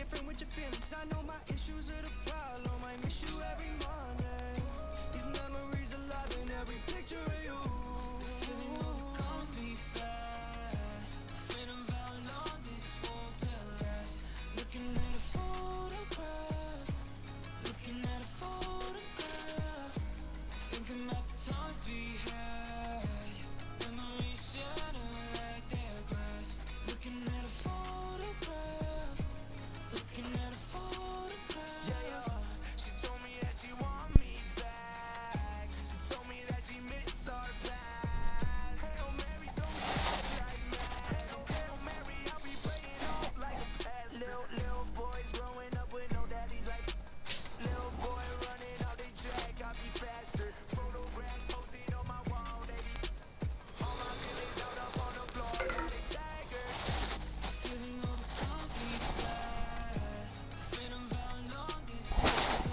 different with your feelings. I know my issues are the problem. I miss you every morning. These memories alive in every picture of you. Feeling overcomes me fast. Afraid of how long this won't last. Looking at a photograph. Looking at a photograph. Thinking about the times we had. Memories shatter like their glass. Looking at a photograph. Looking at a photograph. Yeah. She told me that she want me back. She told me that she miss our past. Hail Mary, don't be acting like mad. Hail Mary, I'll be playing off like a pass. Little boys growing up with no daddies like. Little boy running out they track, I'll be faster. Photograph posted on my wall, they be. All my feelings out up on the floor, now they stagger. Feeling overcomes me fast. Afraid of how long this will last.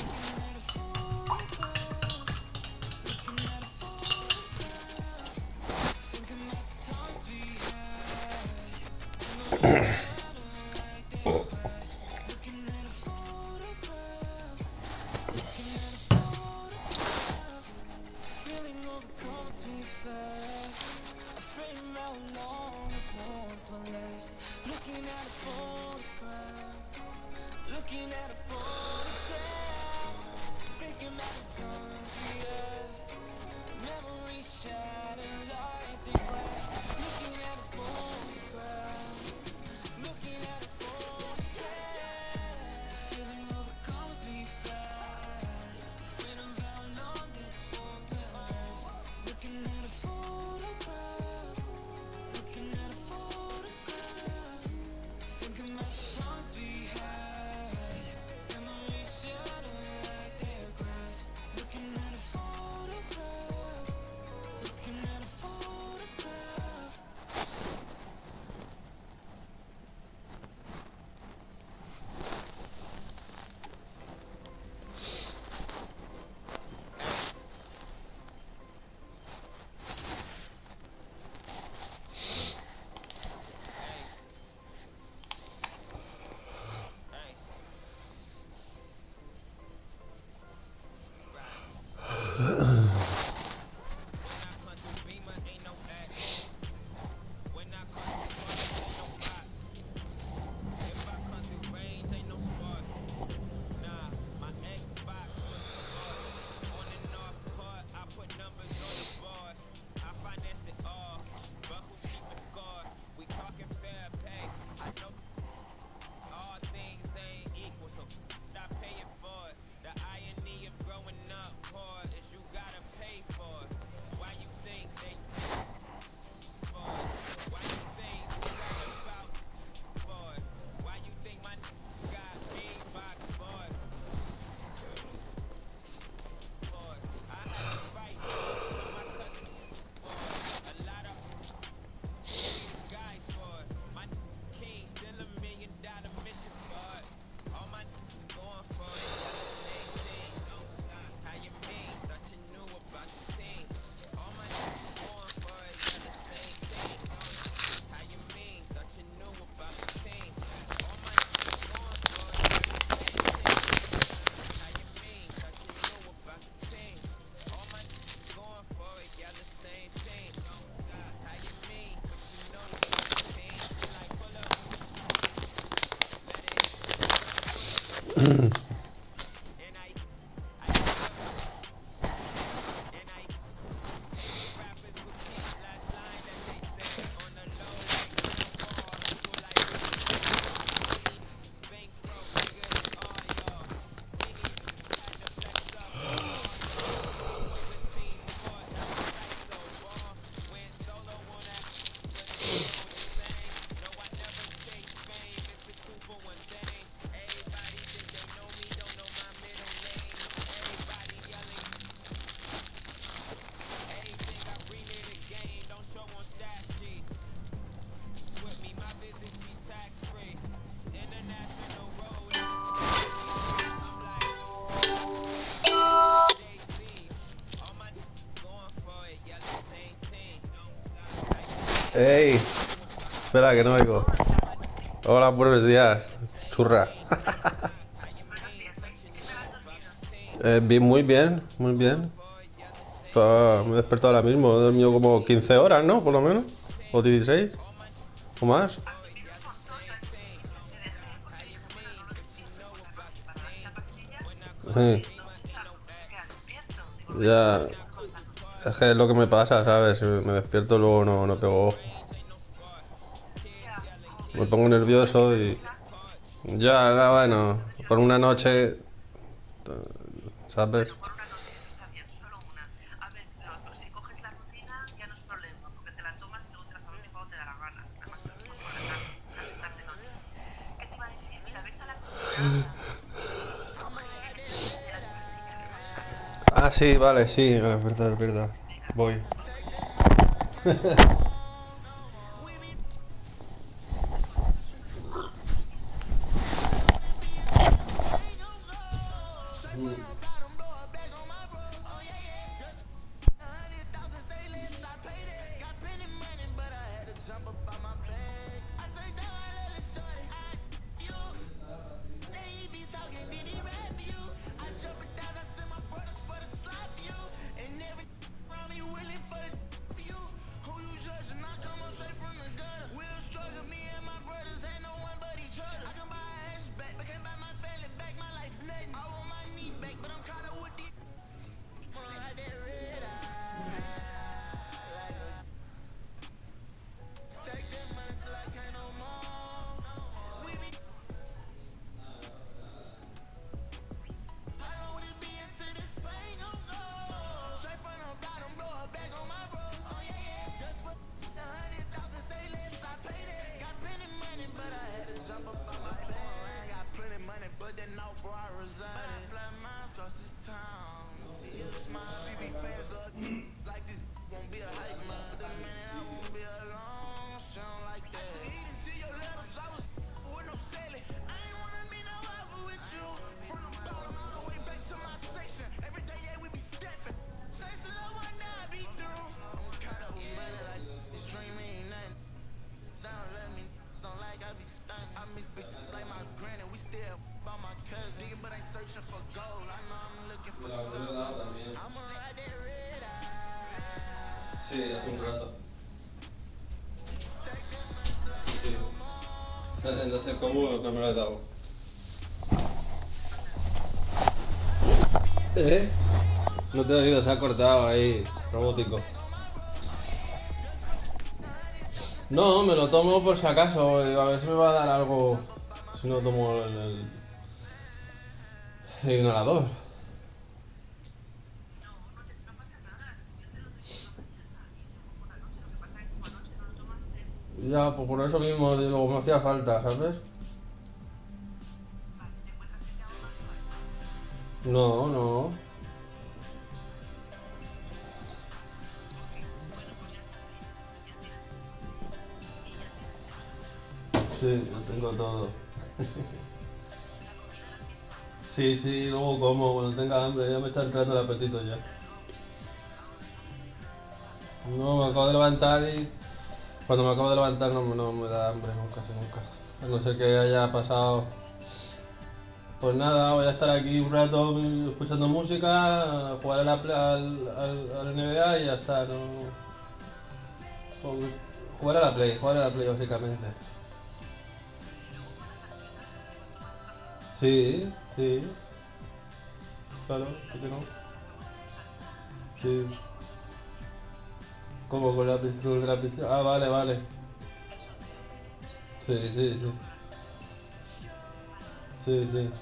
Looking at a photograph. Looking at a photograph. Thinking about the times we had. Memories shatter like their glass. Looking at a photograph. Looking at a photograph. Feeling overcomes me fast. Afraid of how long this won't last. Looking at a photograph. Looking at a photograph. Thinking about the times we had. Memories shatter like the glass. Looking at a photograph. Looking at a photograph. Feeling overcomes me fast. Afraid of how long this won't last. Looking at a photograph. Looking at a photograph. Thinking about the times we had. Memories shatter like their glass. Looking at a photograph. Looking at a photograph. ¡Ey! Espera, que no oigo. Hola, buenos días, churra. Buenos días, ¿qué tal has dormido? Bien, muy bien, muy bien. Me he despertado ahora mismo, he dormido como 15 horas, ¿no? Por lo menos. O 16, o más. Has dormido un montón. Yo aquí te dejé porque dije, bueno, no nos despierta por la noche para darle la pastilla. Sí, ¿Dónde está? No se queda despierto. Digo, venga, pues ya. le llamo esta noche. Es que es lo que me pasa, ¿sabes? Si me despierto luego no pego ojo. Ya, Me joder. pongo Hay que nervioso y... legislar. Ya, bueno, Entonces yo, por una noche, ¿sabes? bueno, por una noche está bien, solo una. A ver, si coges la rutina ya no es problema, porque te la tomas y luego te la vas a dormir cuando te da la gana. Además dormimos por la tarde, sales tarde noche. ¿Qué te iba a decir? Mira, ¿ves a la cocina? Cógele de las pastillas rosas. Ah, sí, vale, sí, es verdad, es verdad. Venga, Voy. ese corazón es una bestia. Sí, hace un rato. Sí. Entonces, ¿cómo no me lo he dado? ¿Eh? No te he oído, se ha cortado ahí, robótico. No, me lo tomo por si acaso, digo, a ver si me va a dar algo si no tomo el inhalador. No, no pasa nada. Si es que te lo doy por la mañana y luego por la noche. Lo que pasa es que como anoche no lo tomaste, Ya, pues por eso mismo, digo, me hacía falta, ¿sabes? vale, ¿te encuentras bien de ahogado o algo? No, no. Ok, bueno, pues ya estás listo. Ya tienes estudio y ya tienes lectura. Sí, lo tengo todo. ¿La comida la has visto? Sí, sí, luego como, cuando tenga hambre, ya me está entrando el apetito ya. Claro. Ahora no. No, me acabo de levantar y cuando me acabo de levantar no me da hambre nunca, casi nunca. A no ser que haya pasado. Pues nada, voy a estar aquí un rato escuchando música, jugar a al NBA y ya está, no. Jugar a la Play básicamente. Y luego con la tarjeta se puede tomar un café. Sí, sí, claro, La ¿por qué no? piscina está todo incluido. Sí. ¿Cómo con la piscina? La piscina? Ah, vale, vale. Eso de Sí, sí, sí. vale. Sí, sí.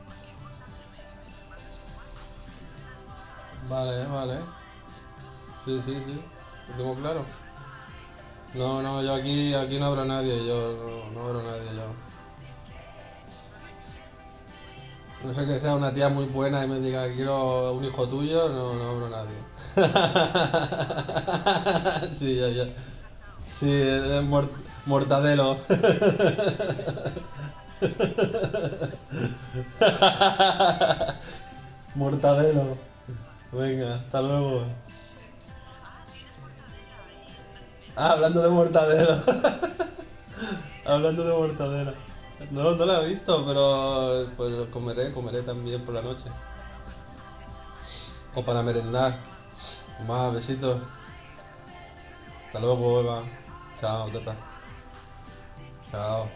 Cualquier cosa me mandas un WhatsApp o me escribes, Vale, vale. Sí, sí, sí. Lo tengo claro. No, no, yo aquí no abro a nadie, yo no abro a nadie, yo. No sé que sea una tía muy buena y me diga quiero un hijo tuyo, no abro a nadie. Sí, ya, ya. ¿Estás casado? Sí, es mortadelo. Mortadelo. Venga, hasta luego. Ah, tienes mortadela ahí en la nevera. Ah, hablando de mortadelo. Hablando de mortadela. No, no la he visto, pero pues comeré también por la noche. O para merendar. Más besitos. Hasta luego, Eva. Chao, tata. Chao.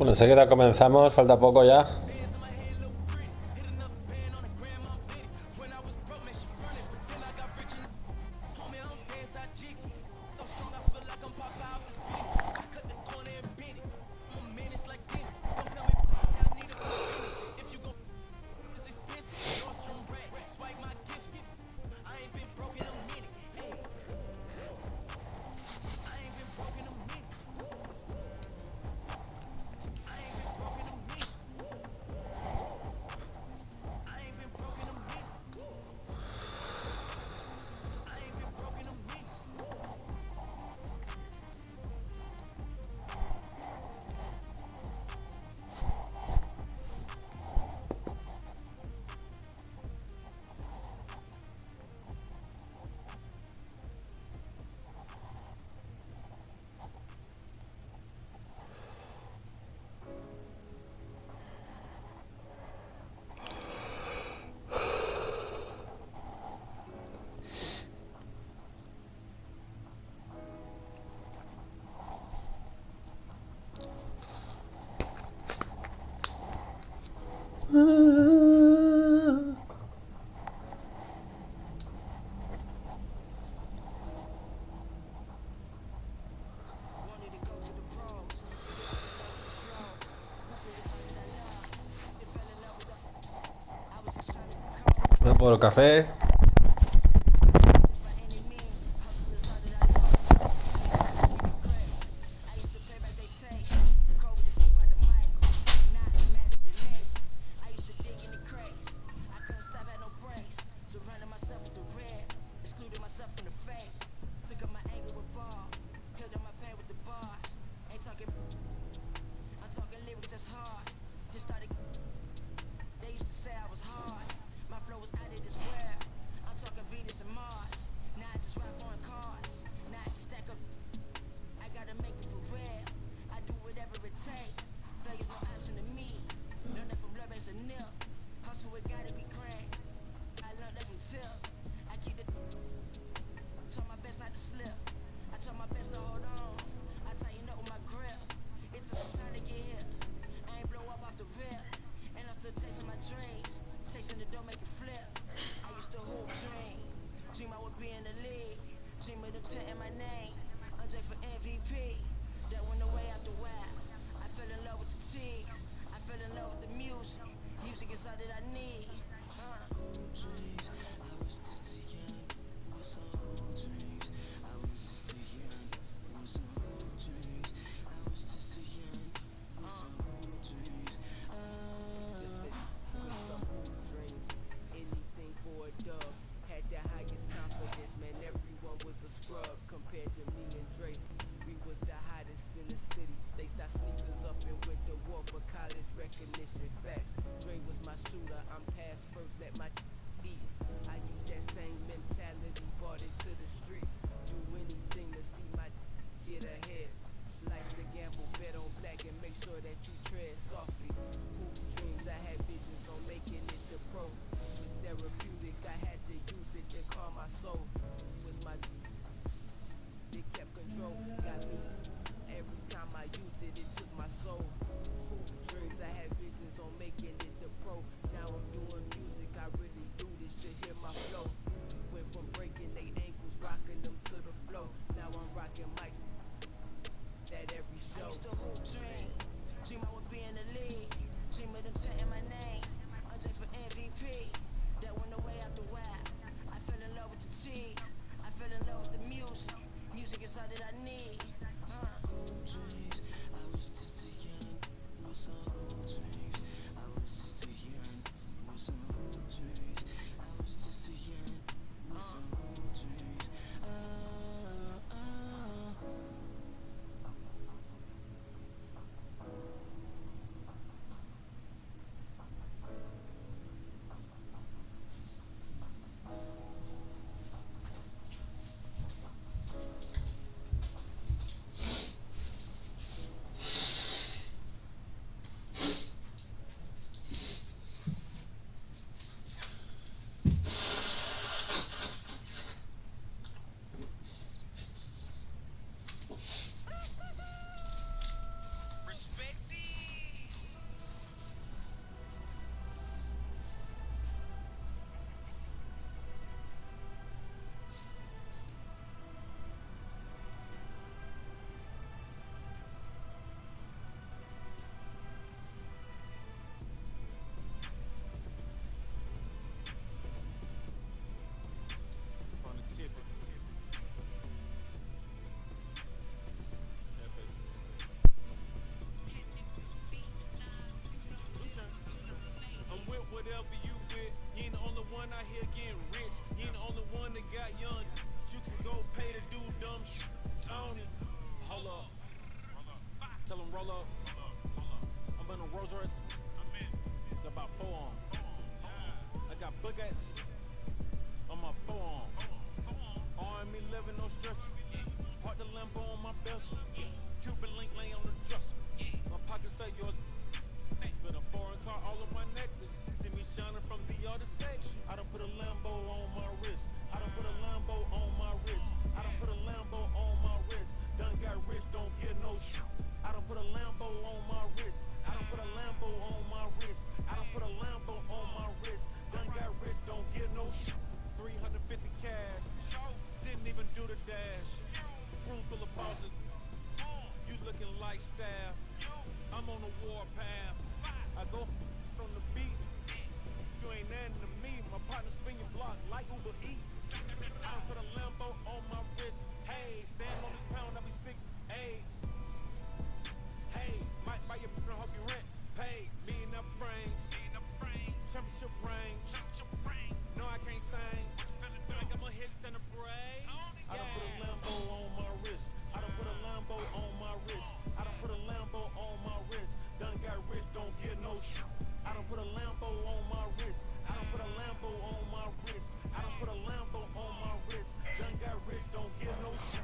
Bueno, enseguida comenzamos, falta poco ya. Por café. I'm on the warpath. I go on the beat. You ain't that No, I can't sing. Feel like I'm a hit stand a parade. I done put a Lambo on my wrist. I done put a Lambo on my wrist. I done put a Lambo on my wrist. Done got rich, don't get no shit. I done put a Lambo on my wrist. I done put a Lambo on my wrist. I done put a Lambo on my wrist. Done got rich, don't get no shit.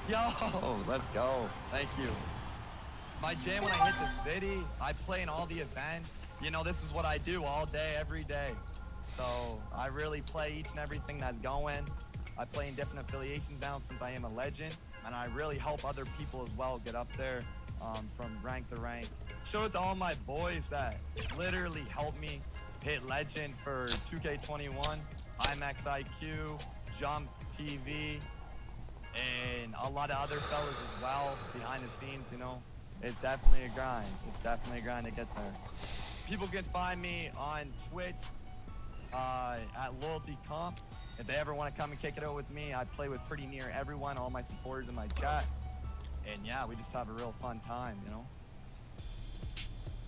Yo, let's go. Thank you. My jam when I hit the city, I play in all the events. You know, this is what I do all day, every day. So I really play each and everything that's going. I play in different affiliations now since I am a legend, and I really help other people as well get up there from rank to rank. Show it to all my boys that literally helped me hit legend for 2K21, IMAX IQ, Jump TV, and a lot of other fellas as well behind the scenes, you know. It's definitely a grind. It's definitely a grind to get there. People can find me on Twitch at Loyalty Comp. If they ever want to come and kick it out with me, I play with pretty near everyone, all my supporters in my chat. And yeah, we just have a real fun time, you know?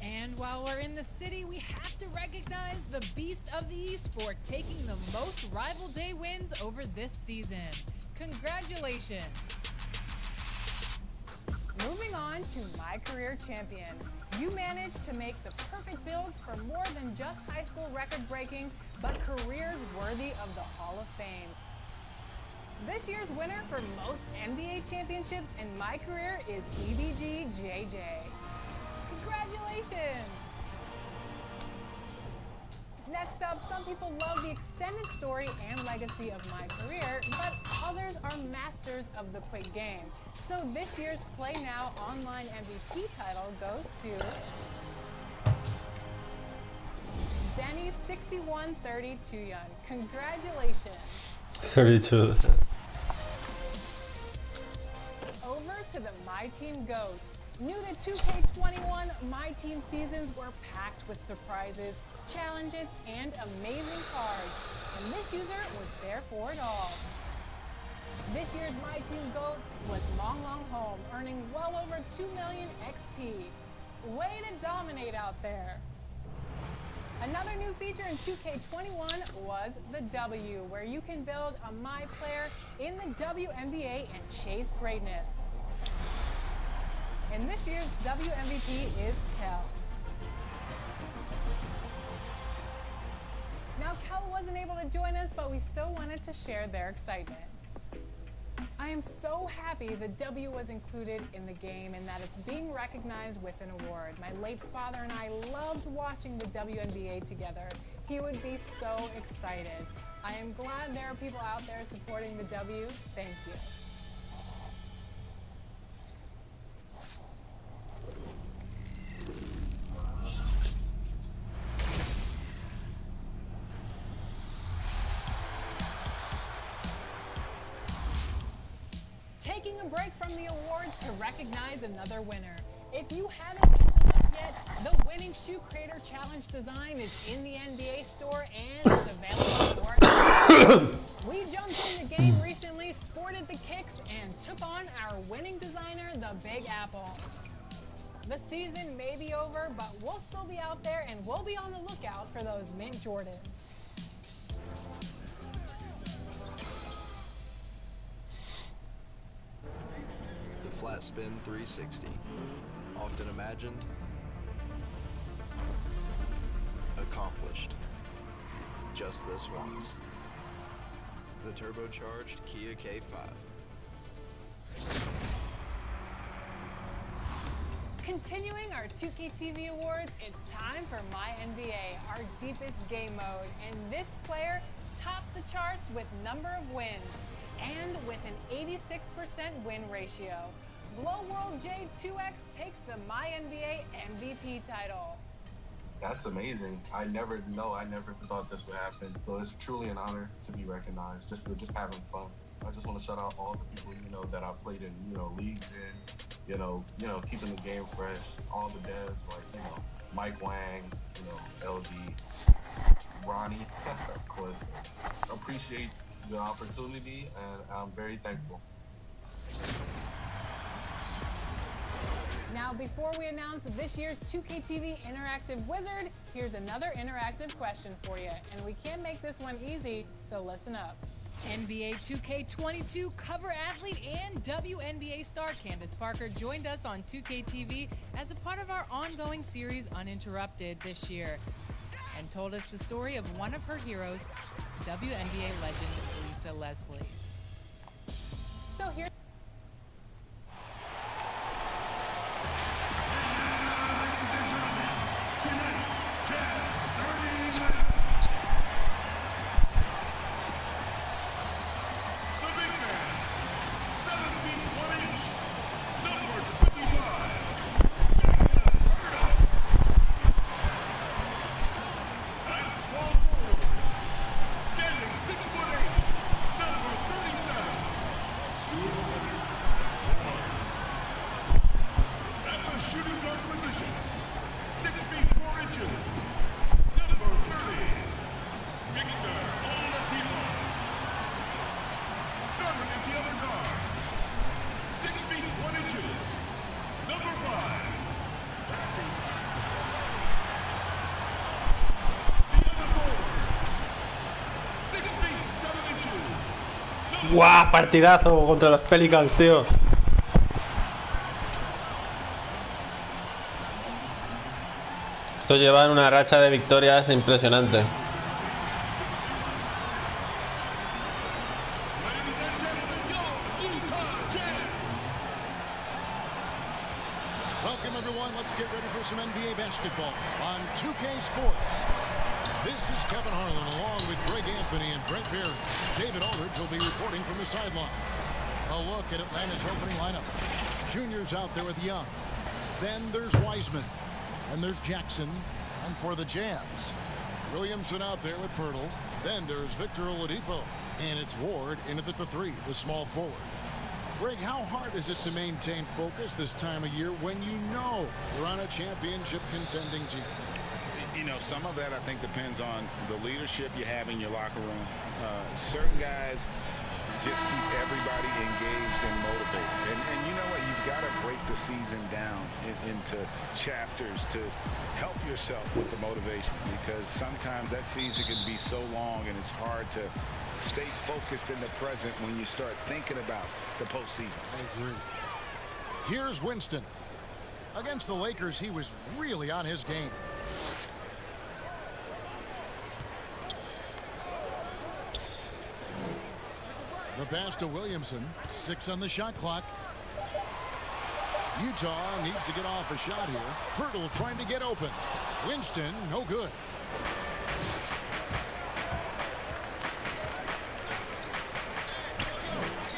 And while we're in the city, we have to recognize the beast of the esport taking the most rival day wins over this season. Congratulations. Moving on to My Career Champion. You managed to make the perfect builds for more than just high school record breaking, but careers worthy of the Hall of Fame. This year's winner for most NBA championships in My Career is EBG JJ. Congratulations! Next up, some people love the extended story and legacy of My Career, but others are masters of the quick game. So this year's Play Now Online MVP title goes to Denny6132 Young. Congratulations. 32. Over to the My Team GOAT. Knew that 2K21 My Team seasons were packed with surprises, challenges, and amazing cards, and this user was there for it all. This year's My Team GOAT was Long Long Home, earning well over 2 million XP. Way to dominate out there. Another new feature in 2K21 was the W, where you can build a My player in the WNBA and chase greatness. And this year's WMVP is Kel. Now, Kel wasn't able to join us, but we still wanted to share their excitement. I am so happy the W was included in the game and that it's being recognized with an award. My late father and I loved watching the WNBA together. He would be so excited. I am glad there are people out there supporting the W. Thank you. Taking a break from the awards to recognize another winner. If you haven't picked them up yet, the Winning Shoe Creator Challenge design is in the NBA store and it's available for We jumped in the game recently, sported the kicks, and took on our winning designer, the Big Apple. The season may be over, but we'll still be out there and we'll be on the lookout for those mint Jordans. Flat spin 360. Often imagined, accomplished. Just this once. The turbocharged Kia K5. Continuing our 2K TV awards, it's time for My NBA, our deepest game mode. And this player topped the charts with number of wins and with an 86% win ratio. Blow World J2X takes the My NBA MVP title. That's amazing. I never thought this would happen. So it's truly an honor to be recognized, just having fun. I just want to shout out all the people, that I played in, leagues in, keeping the game fresh. All the devs like, Mike Wang, LG, Ronnie, of course. Appreciate the opportunity and I'm very thankful. Now, before we announce this year's 2K TV Interactive Wizard, here's another interactive question for you. And we can't make this one easy, so listen up. NBA 2K22 cover athlete and WNBA star Candace Parker joined us on 2K TV as a part of our ongoing series Uninterrupted this year and told us the story of one of her heroes, WNBA legend Lisa Leslie. So here. ¡Guau! Partidazo contra los Pelicans, tío. Esto lleva en una racha de victorias impresionante. Welcome everyone. Let's get ready for some NBA basketball on 2K Sports. This is Kevin Harlan along with Greg Anthony and Brent Beard. David Aldridge will be reporting from the sidelines. A look at Atlanta's opening lineup. Juniors out there with Young. Then there's Wiseman. And there's Jackson. And for the Jazz, Williamson out there with Pirtle. Then there's Victor Oladipo. And it's Ward in at the 3, the small forward. Greg, how hard is it to maintain focus this time of year when you know you're on a championship contending team? You know, some of that I think depends on the leadership you have in your locker room. Certain guys just keep everybody engaged and motivated. And you know what? You've got to break the season down into chapters to help yourself with the motivation, because sometimes that season can be so long and it's hard to stay focused in the present when you start thinking about the postseason. I agree. Here's Winston. Against the Lakers, he was really on his game. The pass to Williamson. 6 on the shot clock. Utah needs to get off a shot here. Pirtle trying to get open. Winston, no good.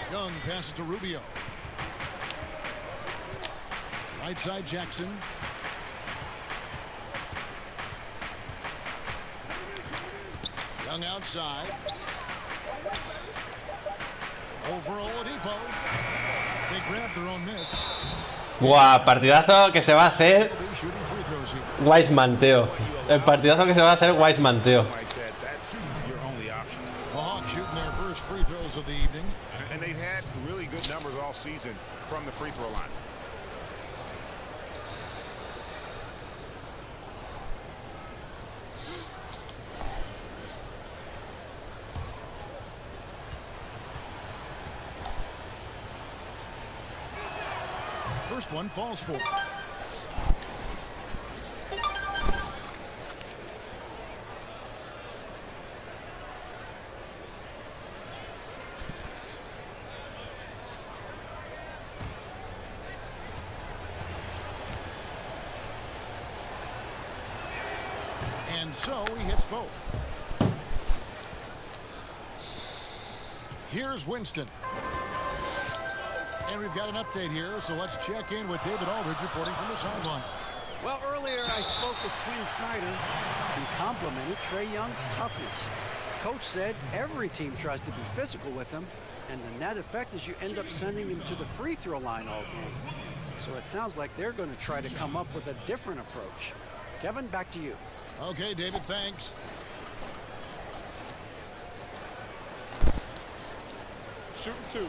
Young passes to Rubio. Right side Jackson. Young outside. Over Oladipo. They grab their own miss. Buah, partidazo que se va a hacer Wiseman, tío. El partidazo que se va a hacer Wiseman, tío. The Hawks shooting their first free throws of the evening. And they've had really good numbers all season from the free throw line. First one falls for. And so he hits both. Here's Winston. And we've got an update here, so let's check in with David Aldridge reporting from the sideline. Well, earlier I spoke with Quinn Snyder. He complimented Trae Young's toughness. Coach said every team tries to be physical with him, and the net effect is you end up sending him to the free throw line all game. So it sounds like they're going to try to come up with a different approach. Kevin, back to you. Okay, David, thanks. Shooting 2.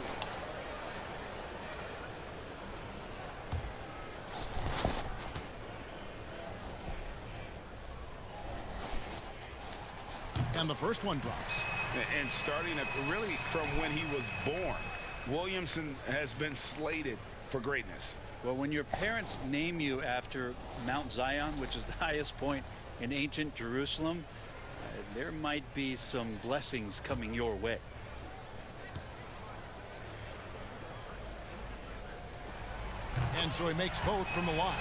And the first one drops. And starting really from when he was born, Williamson has been slated for greatness. Well, when your parents name you after Mount Zion, which is the highest point in ancient Jerusalem, there might be some blessings coming your way. And so he makes both from the line.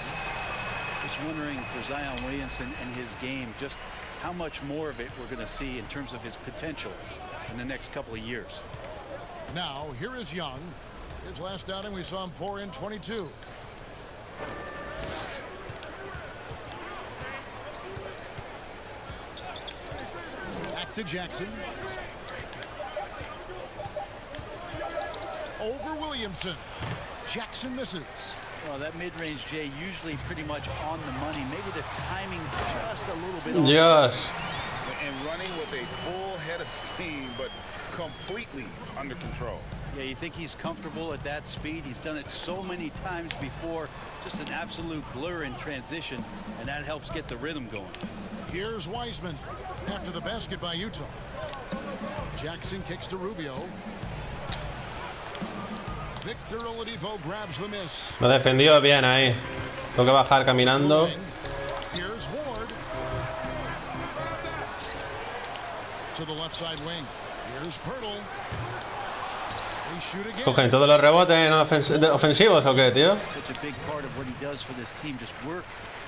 Just wondering for Zion Williamson and his game, just how much more of it we're going to see in terms of his potential in the next couple of years. Now, here is Young. His last outing, we saw him pour in 22. Back to Jackson. Over Williamson. Jackson misses. Well, that mid-range, Jay, usually pretty much on the money. Maybe the timing just a little bit off. Yes. And running with a full head of steam, but completely under control. Yeah, you think he's comfortable at that speed. He's done it so many times before. Just an absolute blur in transition, and that helps get the rhythm going. Here's Wiseman after the basket by Utah. Jackson kicks to Rubio. Victor Oladipo grabs the miss. Lo defendió bien ahí. Tengo que bajar caminando. Here's Ward. To the left side wing. Here's Pirtle. They shoot again. ¿Cogen todos los rebotes ofensivos o qué, tío? Such a big part of what he does for this team, just work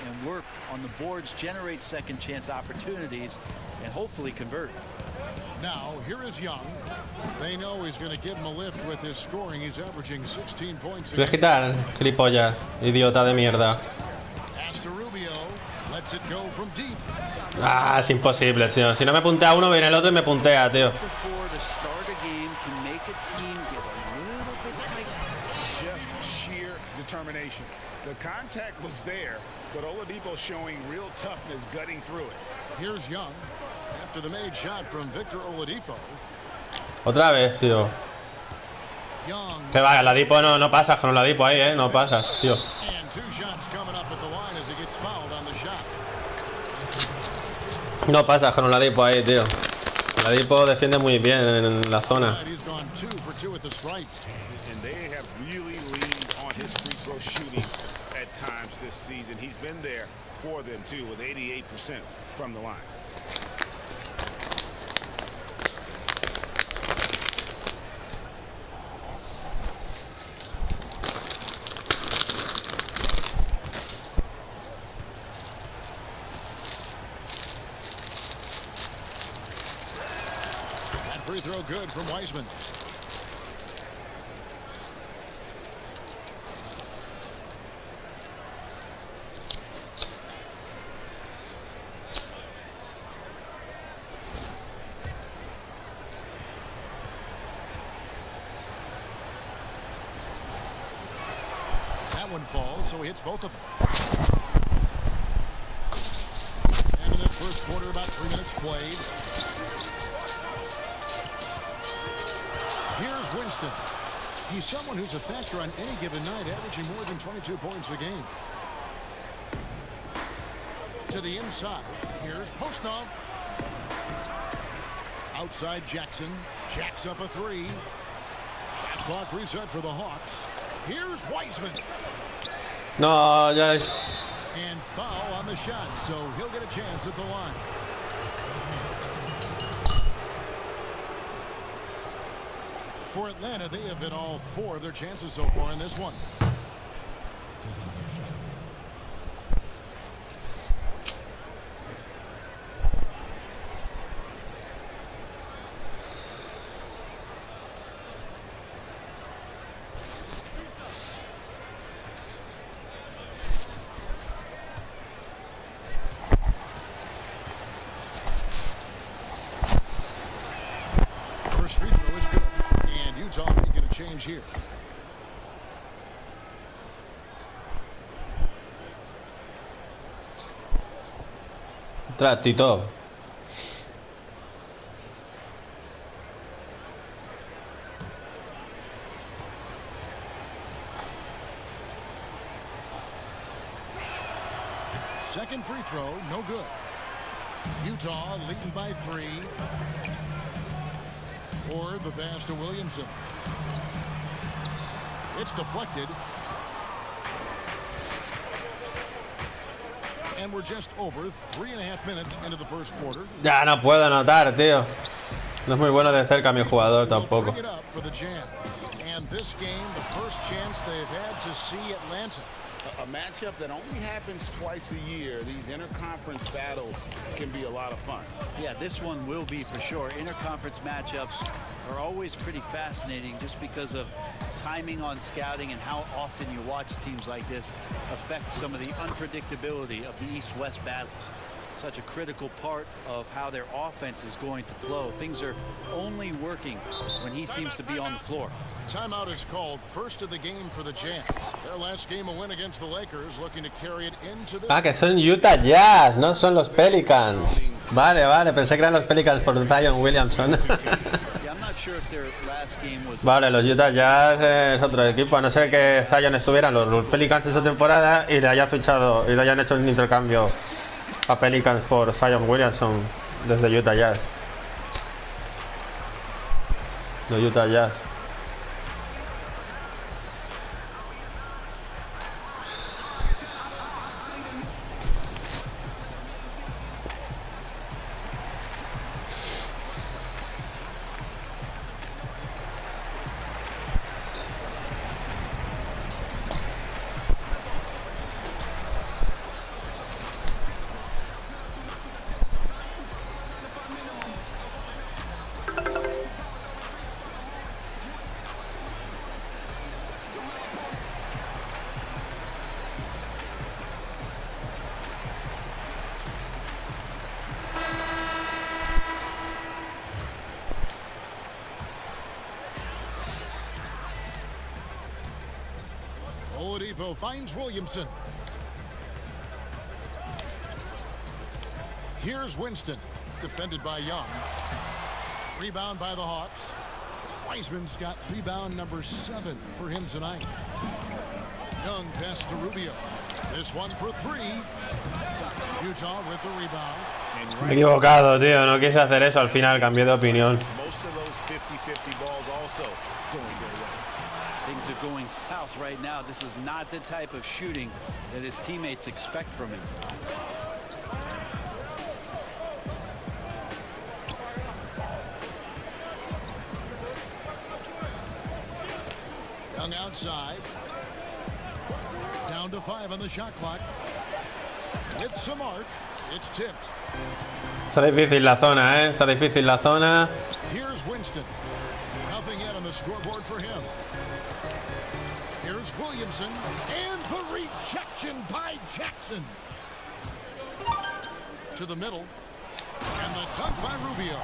and work on the boards, generate second chance opportunities, and hopefully convert. Now, here is Young. They know he's going to give him a lift with his scoring. He's averaging 16 points. Voy a quitar, gilipollas, idiota de mierda. Hasta Rubio lets it go from deep. Ah, es imposible, tío. Si no me puntea uno, viene el otro y me puntea, tío. Just sheer determination. The contact was there, but Oladipo showing real toughness gutting through it. Here's Young after the made shot from Victor Oladipo. Otra vez, tío. Que vaya, Oladipo no pasas con Oladipo ahí, no pasas, tío. And 2 shots coming up at the line as he gets fouled on the shot. No pasas con Oladipo ahí, tío. Oladipo defiende muy bien en la zona. He's gone 2 for 2 at the stripe. And they have really leaned on his free throw shooting at times this season. He's been there for them too with 88% from the line. Free throw good from Wiseman. That one falls, so he hits both of them. And in this first quarter, about 3 minutes played. Here's Winston. He's someone who's a factor on any given night, averaging more than 22 points a game. To the inside. Here's Postov. Outside Jackson. Jacks up a 3. Shot clock reset for the Hawks. Here's Wiseman. No, ya es. And foul on the shot, so he'll get a chance at the line. For Atlanta, they have hit all 4 of their chances so far in this one. First free throw is good. And Utah making a change here. Tito. Second free throw, no good. Utah leading by 3. Or the pass to Williamson. It's deflected. And we're just over 3.5 minutes into the first quarter. Ya no puedo anotar, tío. No es muy bueno de cerca mi jugador tampoco. And this game, the first chance they've had to see Atlanta. A matchup that only happens twice a year. These interconference battles can be a lot of fun. Yeah, this one will be for sure. Interconference matchups are always pretty fascinating just because of timing on scouting and how often you watch teams like this affect some of the unpredictability of the East-West battles. Such a critical part of how their offense is going to flow. Things are only working when he seems to be on the floor. Timeout is called. First of the game for the Jazz. Their last game a win against the Lakers, looking to carry it into this. Ah, que son Utah Jazz, no son los Pelicans. Vale, vale, pensé que eran los Pelicans por Zion Williamson. Vale, los Utah Jazz es otro equipo, a no ser que Zion estuvieran los Pelicans esta temporada y le hayan fichado y le hayan hecho un intercambio a Pelicans por Zion Williamson desde Utah Jazz. Los Utah Jazz. Rubio finds Williamson. Here's Winston, defended by Young. Rebound by the Hawks. Wiseman's got rebound number 7 for him tonight. Young pass to Rubio. This one for 3. Utah with the rebound. Me he equivocado, tío. No quise hacer eso. Al final cambié de opinión. Most of those 50-50 balls also going their way. Things are going south right now. This is not the type of shooting that his teammates expect from him. Young outside. Down to 5 on the shot clock. It's a mark. It's tipped. Está difícil la zona, Está difícil la zona. Here's Winston. Nothing yet on the scoreboard for him. Here's Williamson. And the rejection by Jackson. To the middle. And the dunk by Rubio.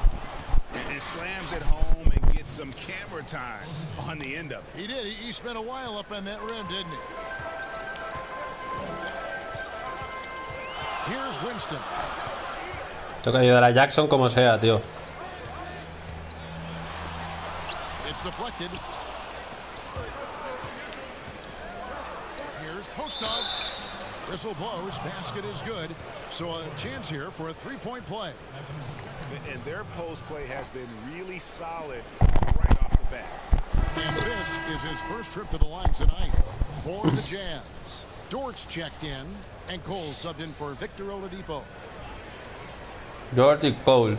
And slams it home and gets some camera time on the end of it. He did. He spent a while up on that rim, didn't he? Here's Winston. Tengo que ayudar a Jackson como sea, tío. It's deflected. Here's Postov. Whistle blows. Basket is good. So a chance here for a 3-point play. And their post play has been really solid right off the bat. And this is his first trip to the line tonight for the Jazz. Dort's checked in, and Cole subbed in for Victor Oladipo. George Cole.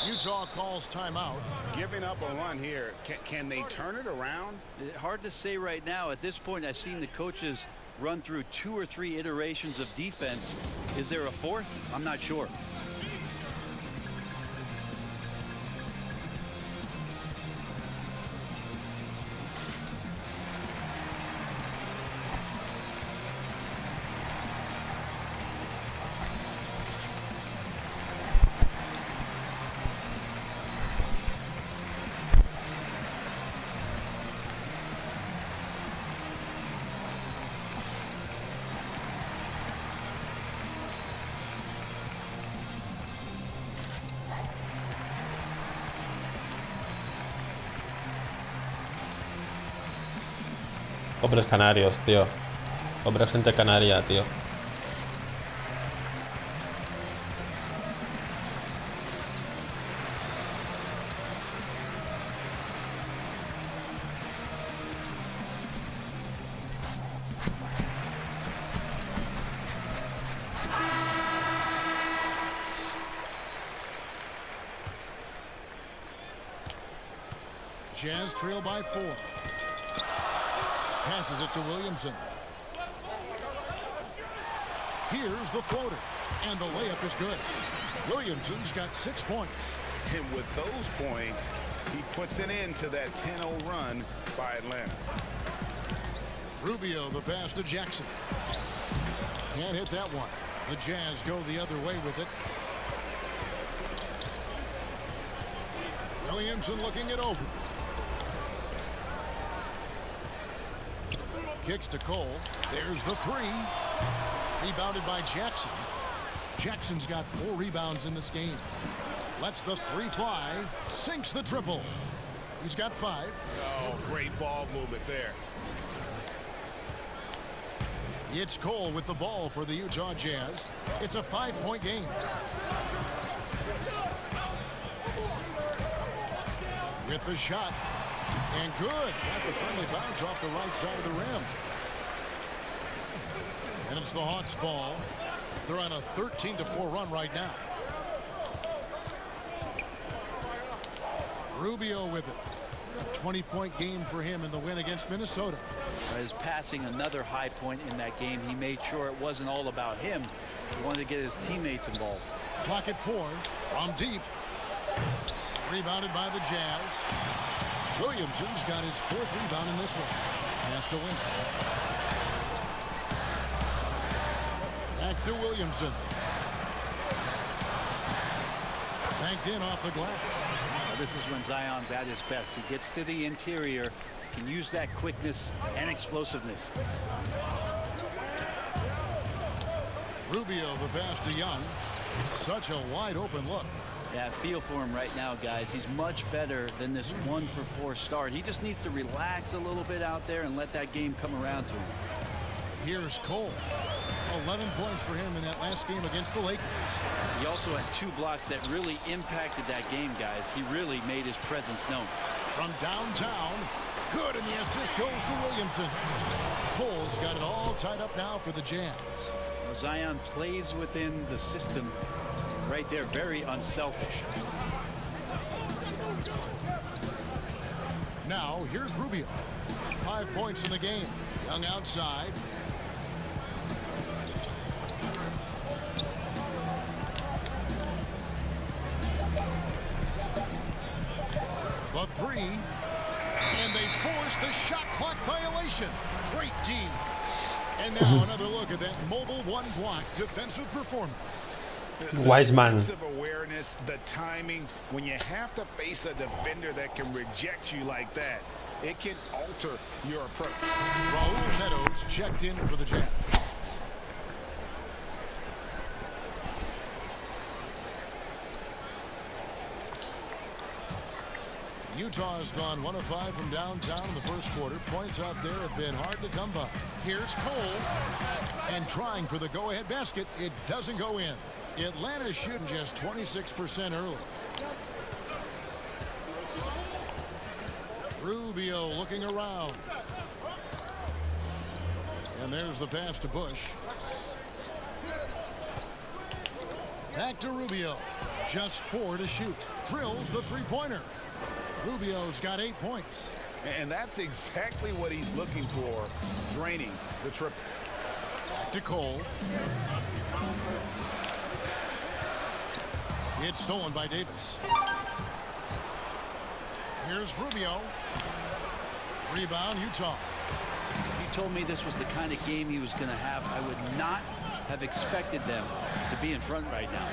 Utah calls timeout. Giving up a run here. Can they turn it around? Hard to say right now. At this point, I've seen the coaches run through 2 or 3 iterations of defense. Is there a 4th? I'm not sure. Pobres canarios, tío. Pobre gente canaria, tío. Jazz trail by 4. Passes it to Williamson. Here's the floater. And the layup is good. Williamson's got 6 points. And with those points, he puts an end to that 10-0 run by Atlanta. Rubio, the pass to Jackson. Can't hit that one. The Jazz go the other way with it. Williamson looking it over. Kicks to Cole. There's the 3. Rebounded by Jackson. Jackson's got 4 rebounds in this game. Lets the 3 fly. Sinks the triple. He's got 5. Oh, great ball movement there. It's Cole with the ball for the Utah Jazz. It's a 5-point game. With the shot. And good. Got the friendly bounce off the right side of the rim. And it's the Hawks' ball. They're on a 13-4 run right now. Rubio with it. A 20-point game for him in the win against Minnesota. His passing, another high point in that game. He made sure it wasn't all about him. He wanted to get his teammates involved. Clock at 4 from deep. Rebounded by the Jazz. Williamson's got his 4th rebound in this one. Pass to Winston. to Williamson. Banked in off the glass. Well, this is when Zion's at his best. He gets to the interior, can use that quickness and explosiveness. Rubio, the pass to Young. Such a wide open look. Yeah, feel for him right now, guys. He's much better than this 1-for-4 start. He just needs to relax a little bit out there and let that game come around to him. Here's Cole. 11 points for him in that last game against the Lakers. He also had 2 blocks that really impacted that game, guys. He really made his presence known. From downtown, good, and the assist goes to Williamson. Cole's got it all tied up now for the Jazz. Well, Zion plays within the system right there, very unselfish. Now, here's Rubio. 5 points in the game. Young outside. The 3. And they force the shot clock violation. Great team. And now another look at that mobile one-block defensive performance. Wise man. Defensive awareness, the timing. When you have to face a defender that can reject you like that, it can alter your approach. Raul Netos checked in for the Jazz. Utah has gone 1 of 5 from downtown in the first quarter. Points out there have been hard to come by. Here's Cole. And trying for the go-ahead basket. It doesn't go in. Atlanta's shooting just 26% early. Rubio looking around. And there's the pass to Bush. Back to Rubio. Just 4 to shoot. Drills the three-pointer. Rubio's got 8 points. And that's exactly what he's looking for, draining the triple. Back to Cole. It's stolen by Davis. Here's Rubio. Rebound, Utah. If you told me this was the kind of game he was going to have, I would not have expected them to be in front right now.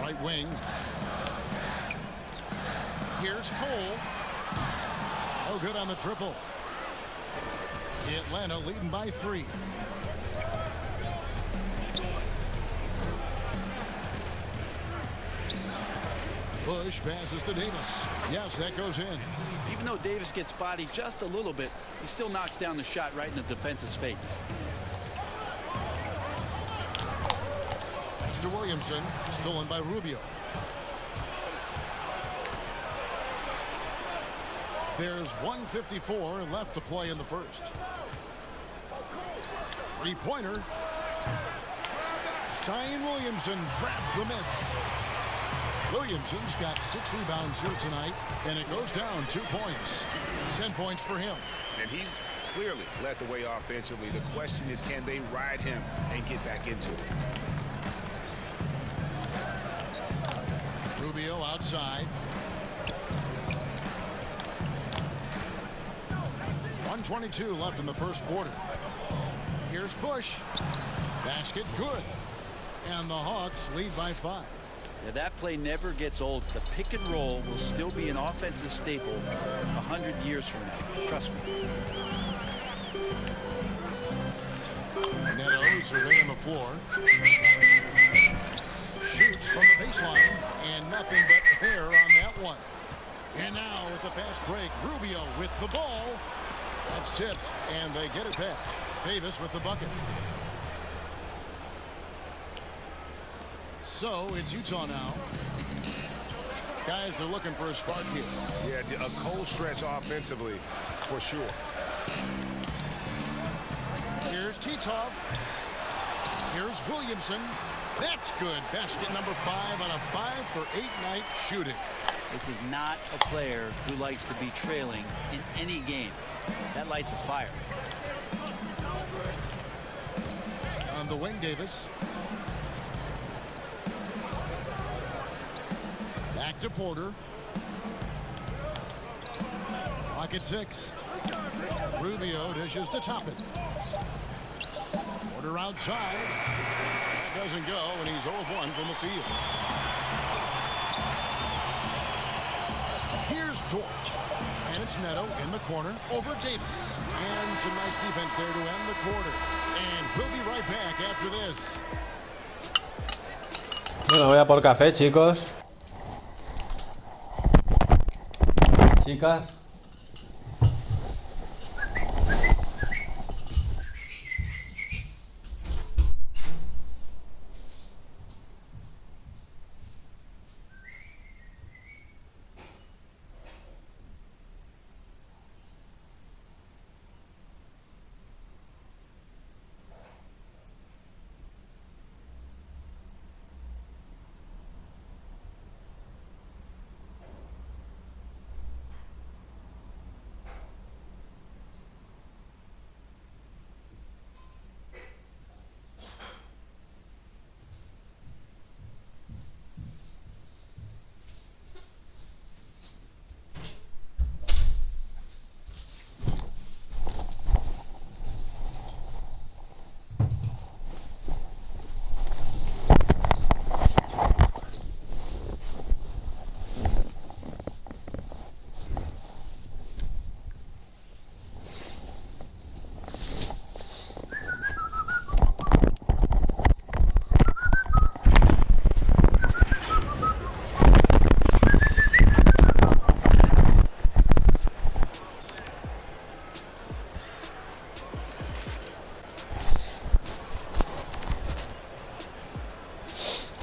Right wing. Here's Cole. Oh, good on the triple. Atlanta leading by 3. Bush passes to Davis. Yes, that goes in. Even though Davis gets bodied just a little bit, he still knocks down the shot right in the defense's face. Pass to Williamson. Stolen by Rubio. There's 1:54 left to play in the first. Three-pointer. Zion Williamson grabs the miss. Williamson's got 6 rebounds here tonight, and it goes down 2 points. 10 points for him. And he's clearly led the way offensively. The question is, can they ride him and get back into it? Rubio outside. 1:22 left in the first quarter. Here's Bush. Basket good. And the Hawks lead by 5. Yeah, that play never gets old. The pick and roll will still be an offensive staple 100 years from now. Trust me. Neto surveying the floor. Shoots from the baseline. And nothing but hair on that one. And now with the fast break, Rubio with the ball. That's tipped, and they get it back. Davis with the bucket. So it's Utah now. Guys are looking for a spark here. Yeah, a cold stretch offensively, for sure. Here's Titov. Here's Williamson. That's good. Basket number 5 on a 5-for-8 night shooting. This is not a player who likes to be trailing in any game. That lights a fire. On the wing, Davis. Back to Porter. Clock at 6. Rubio dishes to Toppin. Porter outside. That doesn't go, and he's 0 of 1 from the field. Here's Dort. And it's Neto in the corner over Davis. And some nice defense there to end the quarter. And we'll be right back after this. Bueno, voy a por café, chicos. Chicas.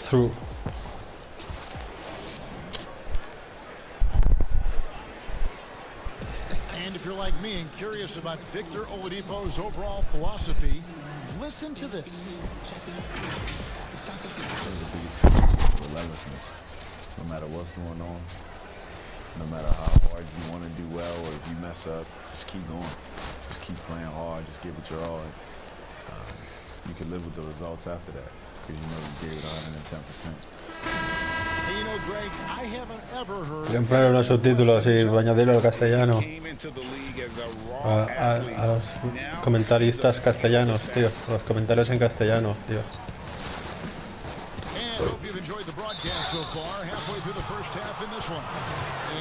True. And if you're like me and curious about Victor Oladipo's overall philosophy, listen to this. The biggest thing is relentlessness. No matter what's going on, no matter how hard you want to do well, or if you mess up, just keep going. Just keep playing hard. Just give it your all. You can live with the results after that, because you know you gave it 110%. Hey, you know, Greg, I haven't ever heard. Quieren poner unos subtítulos y añadirlo al castellano. A los comentaristas castellanos, tío. Los comentarios en castellano, tío. And hope you've enjoyed the broadcast so far, halfway through the first half in this one.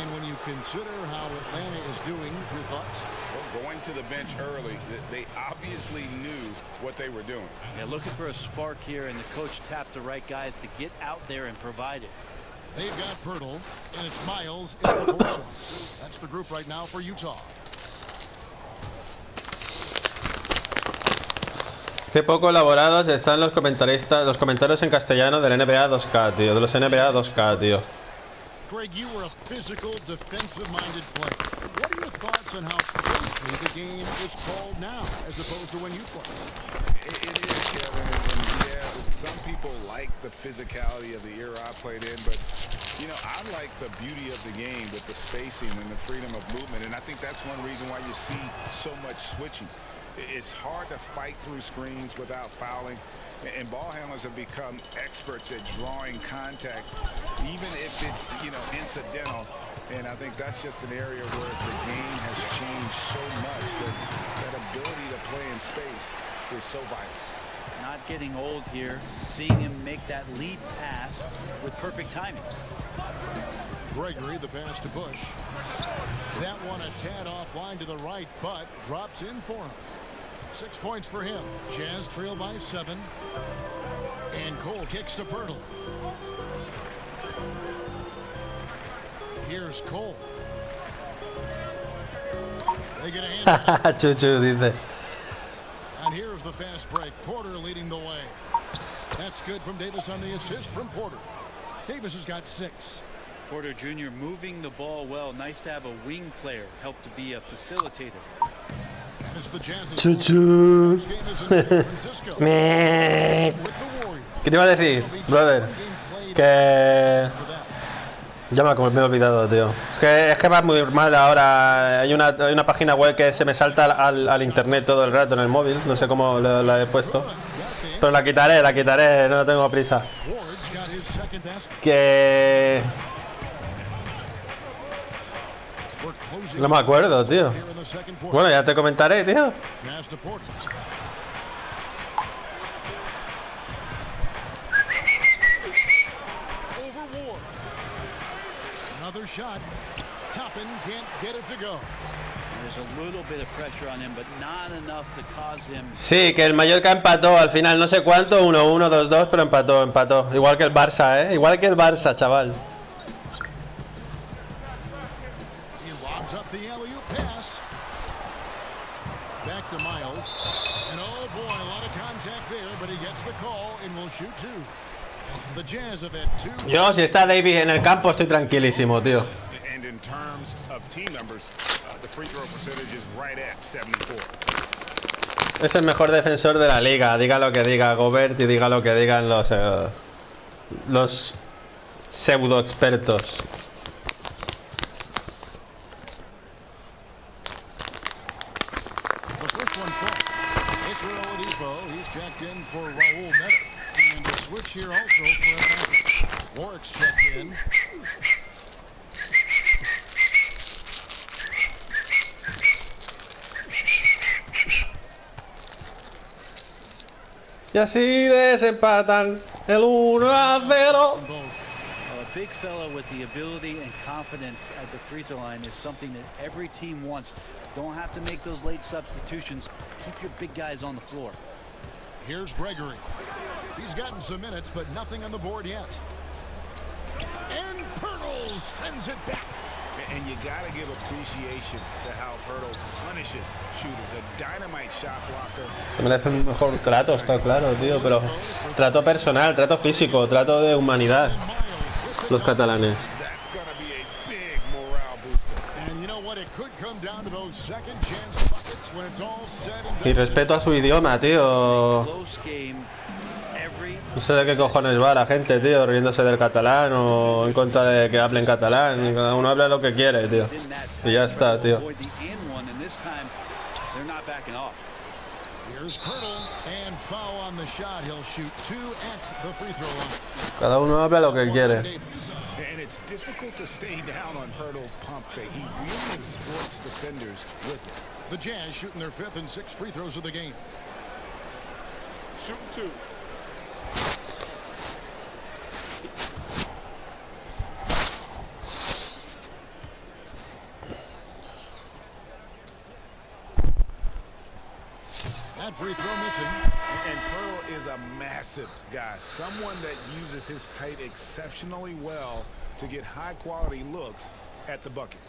And when you consider how Atlanta is doing, your thoughts? Well, going to the bench early, they obviously knew what they were doing. Yeah, looking for a spark here, and the coach tapped the right guys to get out there and provide it. They've got Pirtle, and it's Miles in the fourth zone. That's the group right now for Utah. Qué poco elaborados están los comentaristas, los comentarios en castellano del NBA 2K, tío, de los NBA 2K, tío. Greg, you were a physical, defensive-minded player. What are your thoughts on how closely the game is called now, as opposed to when you played? It is, Kevin, and yeah, some people like the physicality of the era I played in, but, you know, I like the beauty of the game with the spacing and the freedom of movement, and I think that's one reason why you see so much switching. It's hard to fight through screens without fouling, and ball handlers have become experts at drawing contact, even if it's, you know, incidental. And I think that's just an area where the game has changed so much that ability to play in space is so vital. Not getting old here, seeing him make that lead pass with perfect timing. Gregory, the pass to Bush. That one a tad offline to the right, but drops in for him. 6 points for him. Jazz trail by 7. And Cole kicks to Pirtle. Here's Cole. They get a hand. Chuchu dice. And here's the fast break. Porter leading the way. That's good from Davis on the assist from Porter. Davis has got 6. Porter Jr. moving the ball well. Nice to have a wing player help to be a facilitator. Chuchu. ¿Qué te iba a decir, brother? Que... Ya me he olvidado, tío. Es que va muy mal ahora. Hay una página web que se me salta al internet todo el rato en el móvil. No sé cómo la he puesto. Pero la quitaré, no tengo prisa. Que... No me acuerdo, tío. Bueno, ya te comentaré, tío. shot. Toppin can't get it to go. There's a little bit of pressure on him, but not enough to cause him. Sí, que el Mallorca empató al final, no sé cuánto, 1-1, 2-2, pero empató. Igual que el Barça, igual que el Barça, chaval. He lobs up the alley-oop pass. Back to Miles. And oh boy, a lot of contact there, but he gets the call and will shoot two. The Jazz have had two. Yo, si está Davis en el campo, estoy tranquilísimo, tío. And in terms of team numbers, the free throw percentage is right at 74. Es el mejor defensor de la liga, diga lo que diga Gobert y diga lo que digan los pseudo expertos. The first one from Victor Oladipo. He's checked in for Raul Neto. And a switch here also for Atlanta. Warwick's checked in. Y así desempatan el 1-0. A big fella with the ability and confidence at the free throw line is something that every team wants. Don't have to make those late substitutions. Keep your big guys on the floor. Here's Gregory. He's gotten some minutes, but nothing on the board yet. And Pirtle sends it back. And you got to give appreciation to how Pirtle punishes shooters. A dynamite shot blocker. Se merece un mejor trato, está claro, tío, pero trato personal, trato físico, trato de humanidad. Los catalanes. That's going to be a big morale booster. And you know what? It could come down to those second chance buckets when it's all said and done. Y respeto a su idioma, tío. No sé de qué cojones va la gente, tío, riéndose del catalán o en contra de que hablen catalán. Cada uno habla lo que quiere, tío. Y ya está, tío. Cada uno habla lo que quiere. And it's difficult to stay down on Pirtle's pump fake. He really exploits defenders with it. The Jazz shooting their 5th and 6th free throws of the game. Shooting two. That free throw missing. And Pirtle is a massive guy, someone that uses his height exceptionally well to get high quality looks at the bucket.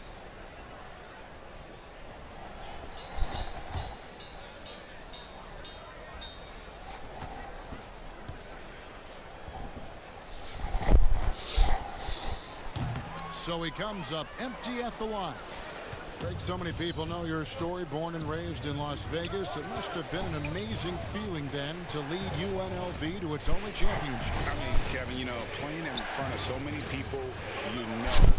So he comes up empty at the line. Greg, so many people know your story, born and raised in Las Vegas. It must have been an amazing feeling then to lead UNLV to its only championship. I mean, Kevin, you know, playing in front of so many people you know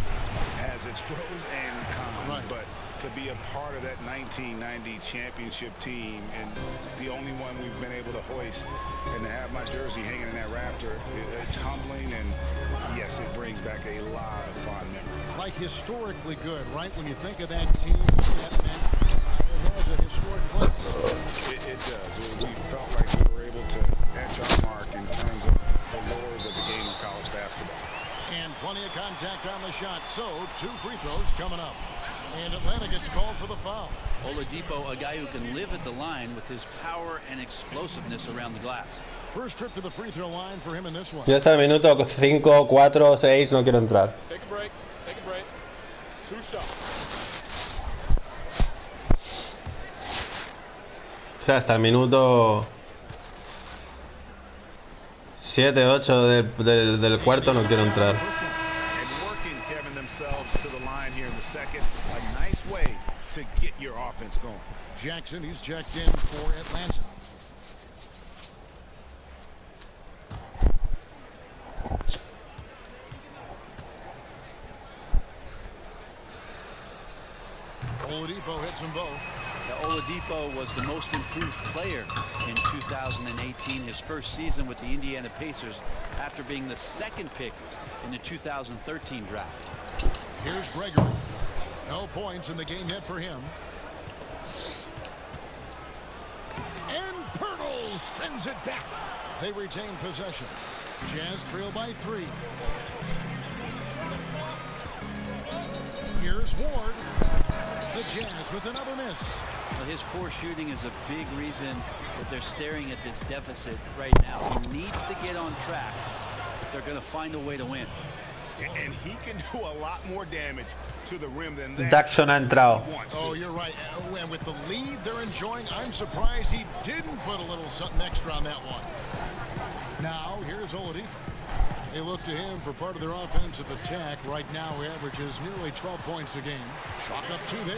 has its pros and cons, right. But to be a part of that 1990 championship team and the only one we've been able to hoist and to have my jersey hanging in that rafter, it's humbling, and yes, it brings back a lot of fond memories. Like historically good, right? When you think of that team, that meant it has a historic place. It does. We felt like we were able to etch our mark in terms of the lures of the game of college basketball. And plenty of contact on the shot, so 2 free throws coming up. And Atlanta gets called for the foul. Oladipo, a guy who can live at the line with his power and explosiveness around the glass. First trip to the free throw line for him in this one. Yo hasta el minuto 5, 4, 6 no quiero entrar. Take a break. Take a break. 2 shots. O sea, hasta el minuto 7, 8 del cuarto no quiero entrar. And working Kevin themselves to the line here in the second. A nice way to get your offense going. Jackson, he's checked in for Atlanta. Oladipo hits them both. Now, Oladipo was the most improved player in 2018, his first season with the Indiana Pacers, after being the 2nd pick in the 2013 draft. Here's Gregory. No points in the game yet for him. And Pirtle sends it back. They retain possession. Jazz trail by 3. Here's Ward. The Jazz with another miss. Well, his poor shooting is a big reason that they're staring at this deficit right now. He needs to get on track if they're going to find a way to win. And he can do a lot more damage to the rim than that. Jackson ha entrado. Oh, you're right. And with the lead they're enjoying, I'm surprised he didn't put a little something extra on that one. Now, here's Oladipo. They look to him for part of their offensive attack. Right now, he averages nearly 12 points a game. Chalk up 2 there.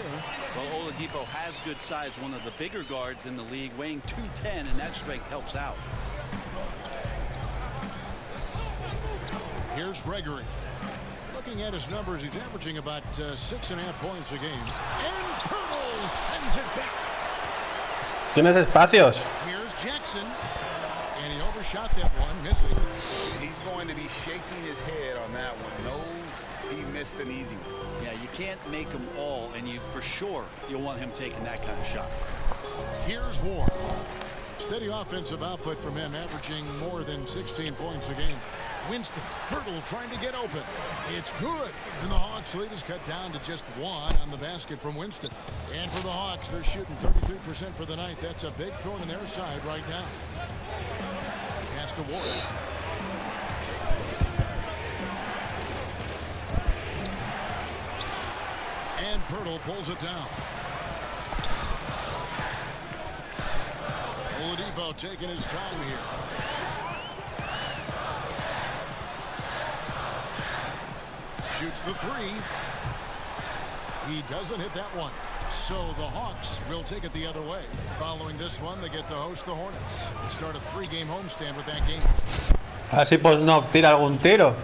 Well, Oladipo has good size, one of the bigger guards in the league, weighing 210, and that strength helps out. Here's Gregory. Looking at his numbers, he's averaging about 6.5 points a game. And Pirtle sends it back. Tienes espacios. Here's Jackson. And he overshot that one, missing. He's going to be shaking his head on that one. Knows he missed an easy one. Yeah, you can't make them all, and you for sure you'll want him taking that kind of shot. Here's Ward. Steady offensive output from him, averaging more than 16 points a game. Winston, Pirtle trying to get open. It's good. And the Hawks lead is cut down to just 1 on the basket from Winston. And for the Hawks, they're shooting 33% for the night. That's a big thorn in their side right now. Pass to Ward. And Pirtle pulls it down. Oladipo taking his time here. Shoots the 3. He doesn't hit that one. So the Hawks will take it the other way. Following this one, they get to host the Hornets. Start a 3-game homestand with that game. Así pues no tira algún tiro.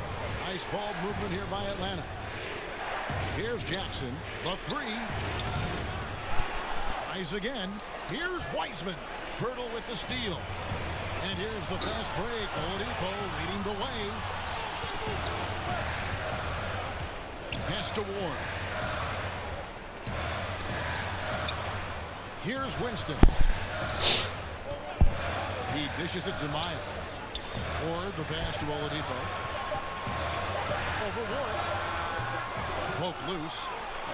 Nice ball movement here by Atlanta. Here's Jackson. The 3. Eyes again. Here's Wiseman. Pirtle with the steal. And here's the fast break. Oladipo leading the way. Pass to Ward. Here's Winston. He dishes it to Miles. Or the pass to Oladipo. Over Ward. Poke loose.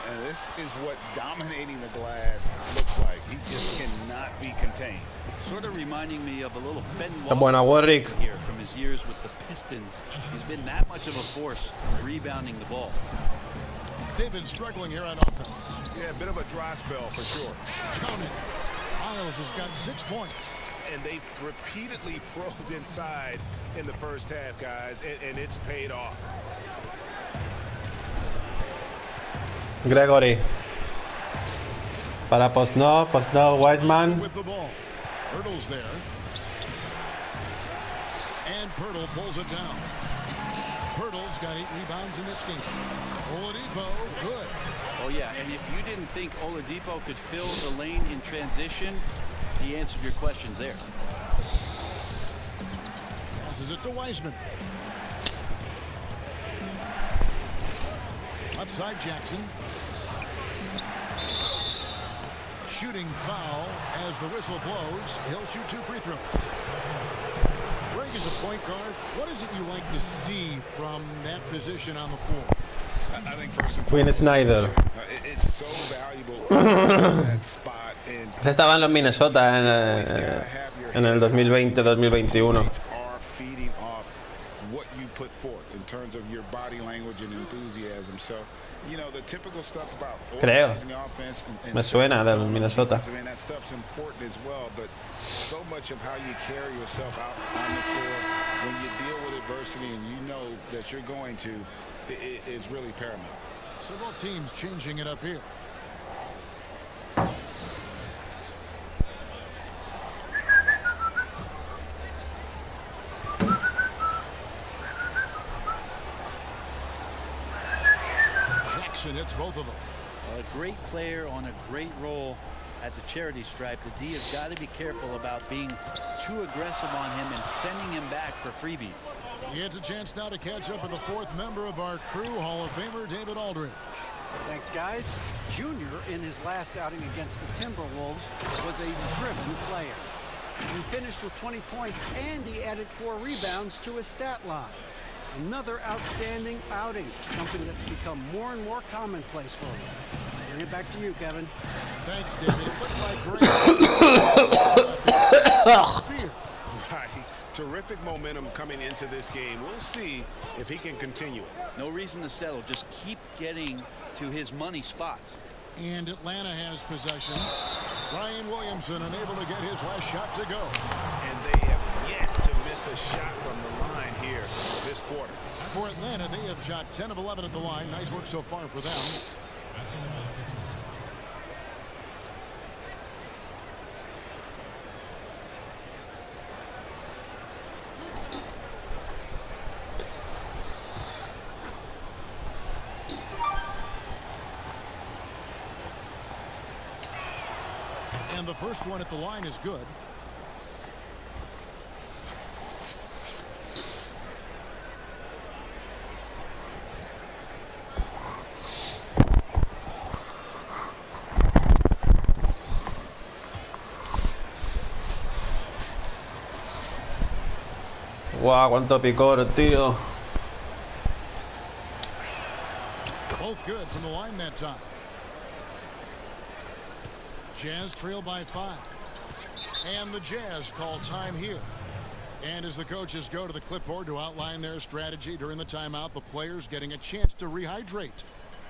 And this is what dominating the glass looks like. He just cannot be contained. Sort of reminding me of a little Ben Buena, Wallace here from his years with the Pistons. He's been that much of a force rebounding the ball. They've been struggling here on offense. Yeah, a bit of a dry spell for sure. Count it. Miles has got 6 points. And they've repeatedly probed inside in the first half, guys, and it's paid off. Gregory. Para Posno, Wiseman. With the ball. Pirtle's there. And Pirtle pulls it down. Pirtle's got 8 rebounds in this game. Oladipo, good. Oh, yeah, and if you didn't think Oladipo could fill the lane in transition, he answered your questions there. Passes it to Wiseman. Left side Jackson. Shooting foul as the whistle blows. He'll shoot 2 free throws. Greg is a point guard. What is it you like to see from that position on the floor? I think first and Quinn Snyder. It's so valuable that spot. Estaba en los Minnesota en el 2020-2021. Are feeding off what you put forth in terms of your body language and enthusiasm. So, you know, the typical stuff about organizing offense and Me suena del Minnesota. I mean, that stuff's important as well, but so much of how you carry yourself out on the floor when you deal with adversity and you know that you're going to is really paramount. Several teams changing it up here. Jackson hits both of them. A great player on a great role at the charity stripe. The D has got to be careful about being too aggressive on him and sending him back for freebies. He has a chance now to catch up with the 4th member of our crew, Hall of Famer David Aldridge. Thanks, guys. Junior, in his last outing against the Timberwolves, was a driven player. He finished with 20 points, and he added 4 rebounds to his stat line. Another outstanding outing, something that's become more and more commonplace for him. Bring it back to you, Kevin. Thanks, David. Right. Terrific momentum coming into this game. We'll see if he can continue it. No reason to settle. Just keep getting to his money spots. And Atlanta has possession. Brian Williamson unable to get his last shot to go. And they have yet to miss a shot from the line here this quarter. For Atlanta, they have shot 10 of 11 at the line. Nice work so far for them. And the first one at the line is good. Guau, cuánto picor, tío. Both good from the line that time. Jazz trail by 5. And the Jazz call time here. And as the coaches go to the clipboard to outline their strategy during the timeout, the players getting a chance to rehydrate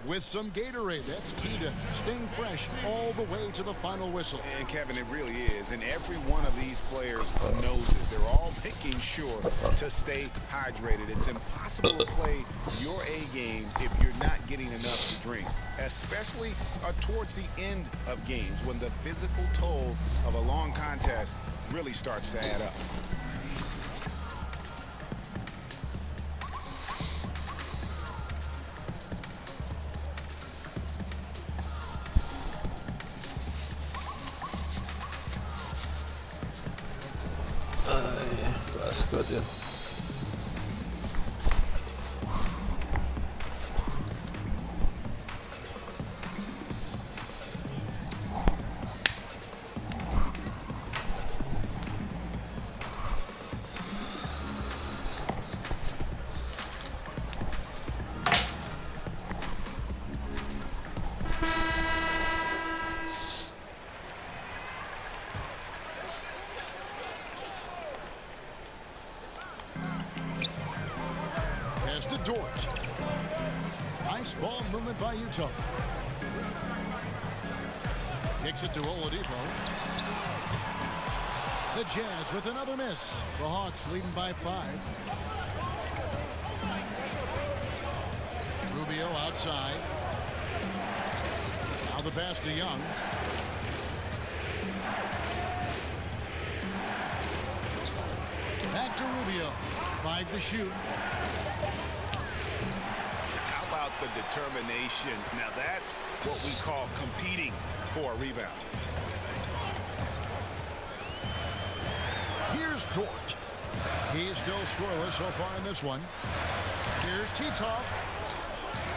with some Gatorade. That's key to staying fresh all the way to the final whistle. And Kevin, it really is. And every one of these players knows it. They're all making sure to stay hydrated. It's impossible to play your A game if you're not getting enough to drink, especially towards the end of games when the physical toll of a long contest really starts to add up. Asco, tío. To Dort. Nice ball movement by Utah. Kicks it to Oladipo. The Jazz with another miss. The Hawks leading by 5. Rubio outside. Now the pass to Young. Back to Rubio. 5 to shoot. How about the determination? Now that's what we call competing for a rebound. Here's Dort. He's still scoreless so far in this one. Here's Titoff.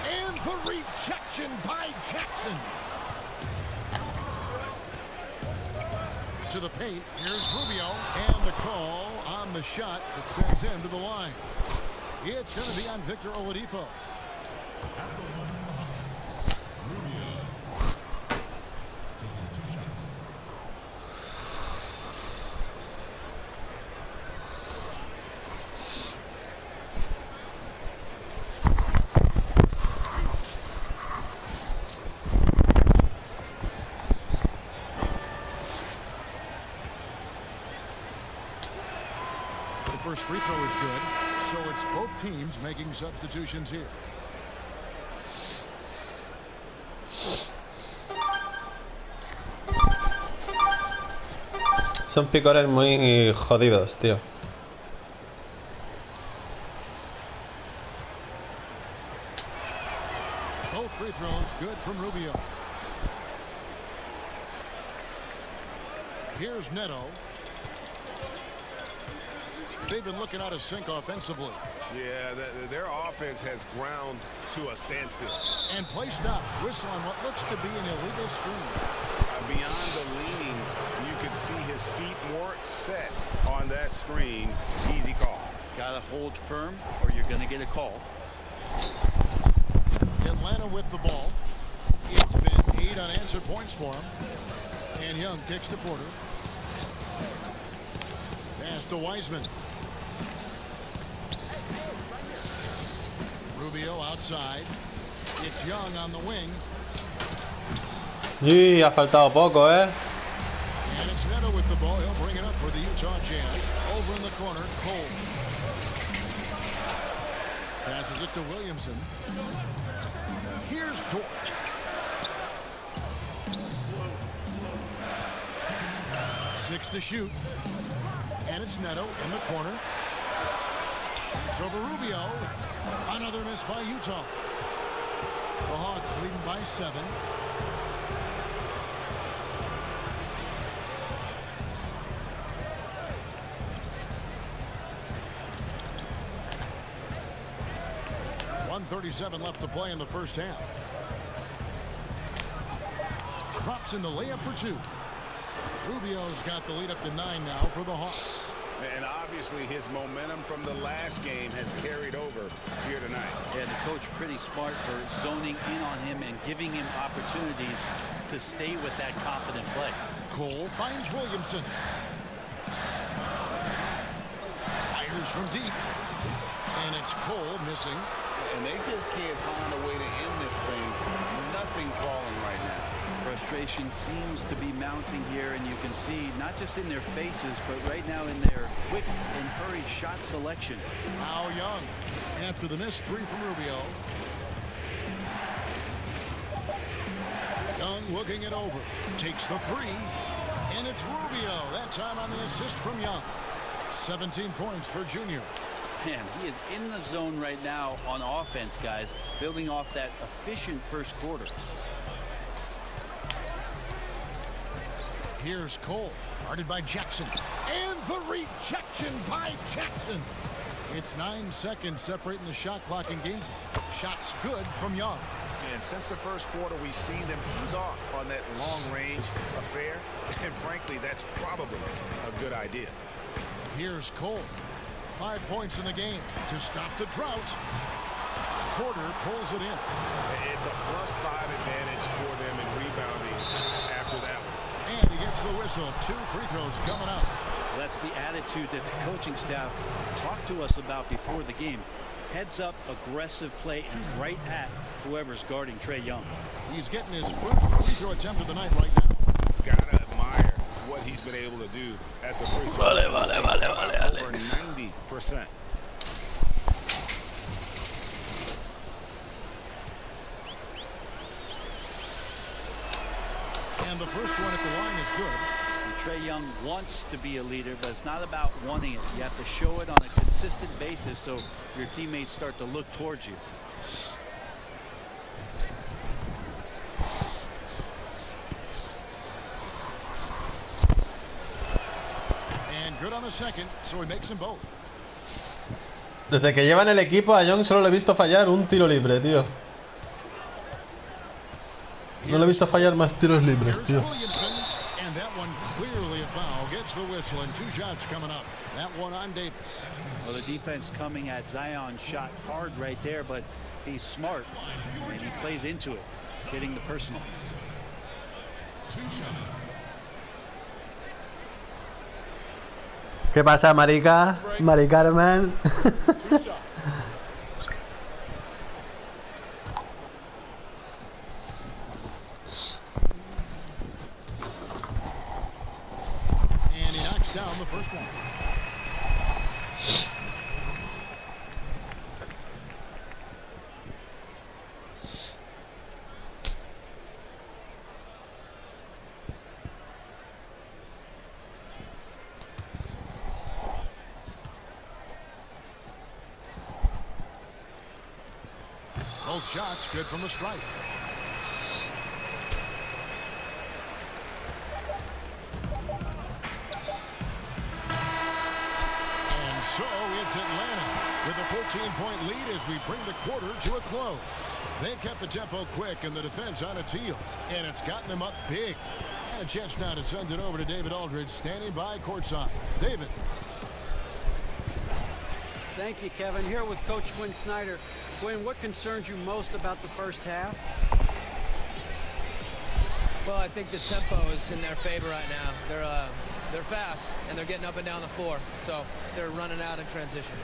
And the rejection by Jackson. To the paint. Here's Rubio. And the call on the shot that sends him to the line. It's going to be on Victor Oladipo. The first free throw is good. So it's both teams making substitutions here. Son picores muy jodidos, tío. Both free throws good from Rubio. Here's Neto. They've been looking out of sync offensively. Yeah, their offense has ground to a standstill. And play stops. Whistle on what looks to be an illegal screen. Beyond the leaning, you could see his feet more set on that screen. Easy call. Gotta hold firm or you're gonna get a call. Atlanta with the ball. It's been 8 unanswered points for him. And Young kicks to Porter. Pass to Wiseman. Rubio outside. It's Young on the wing. Y ha faltado poco, And it's Neto with the ball. He'll bring it up for the Utah Jazz. Over in the corner, Cole. Passes it to Williamson. Here's Dort. Six to shoot. And it's Neto in the corner. It's over Rubio. Another miss by Utah. The Hawks leading by 7. .137 left to play in the first half. Drops in the layup for 2. Rubio's got the lead up to 9 now for the Hawks. And obviously his momentum from the last game has carried over here tonight. Yeah, the coach pretty smart for zoning in on him and giving him opportunities to stay with that confident play. Cole finds Williamson. Fires from deep. And it's Cole missing. And they just can't find a way to end this thing. Nothing falling right now. Frustration seems to be mounting here, and you can see not just in their faces, but right now in their quick and hurried shot selection. Now Young, after the miss 3 from Rubio. Young looking it over. Takes the 3. And it's Rubio. That time on the assist from Young. 17 points for Junior. Man, he is in the zone right now on offense, guys, building off that efficient first quarter. Here's Cole, guarded by Jackson. And the rejection by Jackson. It's 9 seconds separating the shot clock and game. Shots good from Young. And since the first quarter, we've seen them ease off on that long-range affair. And frankly, that's probably a good idea. Here's Cole. 5 points in the game to stop the drought. Porter pulls it in. It's a +5 advantage for them in rebounding after that one. And he gets the whistle. 2 free throws coming up. Well, that's the attitude that the coaching staff talked to us about before the game. Heads up, aggressive play, and right at whoever's guarding Trae Young. He's getting his first free throw attempt of the night right now. Gotta admire what he's been able to do at the free throw. Vale, over 90%. And the first one at the line is good. And Trae Young wants to be a leader, but it's not about wanting it. You have to show it on a consistent basis so your teammates start to look towards you. And good on the second, so he makes them both. Desde que llevan el equipo a Young solo le he visto fallar un tiro libre, tío. No le he visto fallar más tiros libres, tío. And that one clearly a foul. Gets the whistle and 2 shots coming up. That one on Davis. Well, the defense coming at Zion shot hard right there, but he's smart and he plays into it, getting the personal. 2 shots. ¿Qué pasa, marica? Mari Carmen. And he knocks down the first one. Both shots good from the strike. And so it's Atlanta with a 14-point lead as we bring the quarter to a close. They kept the tempo quick and the defense on its heels, and it's gotten them up big. And a chance now to send it over to David Aldridge, standing by courtside. David. Thank you, Kevin. Here with Coach Quinn Snyder. Quinn, what concerns you most about the first half? Well, I think the tempo is in their favor right now. They're fast, and they're getting up and down the floor, so they're running out in transition.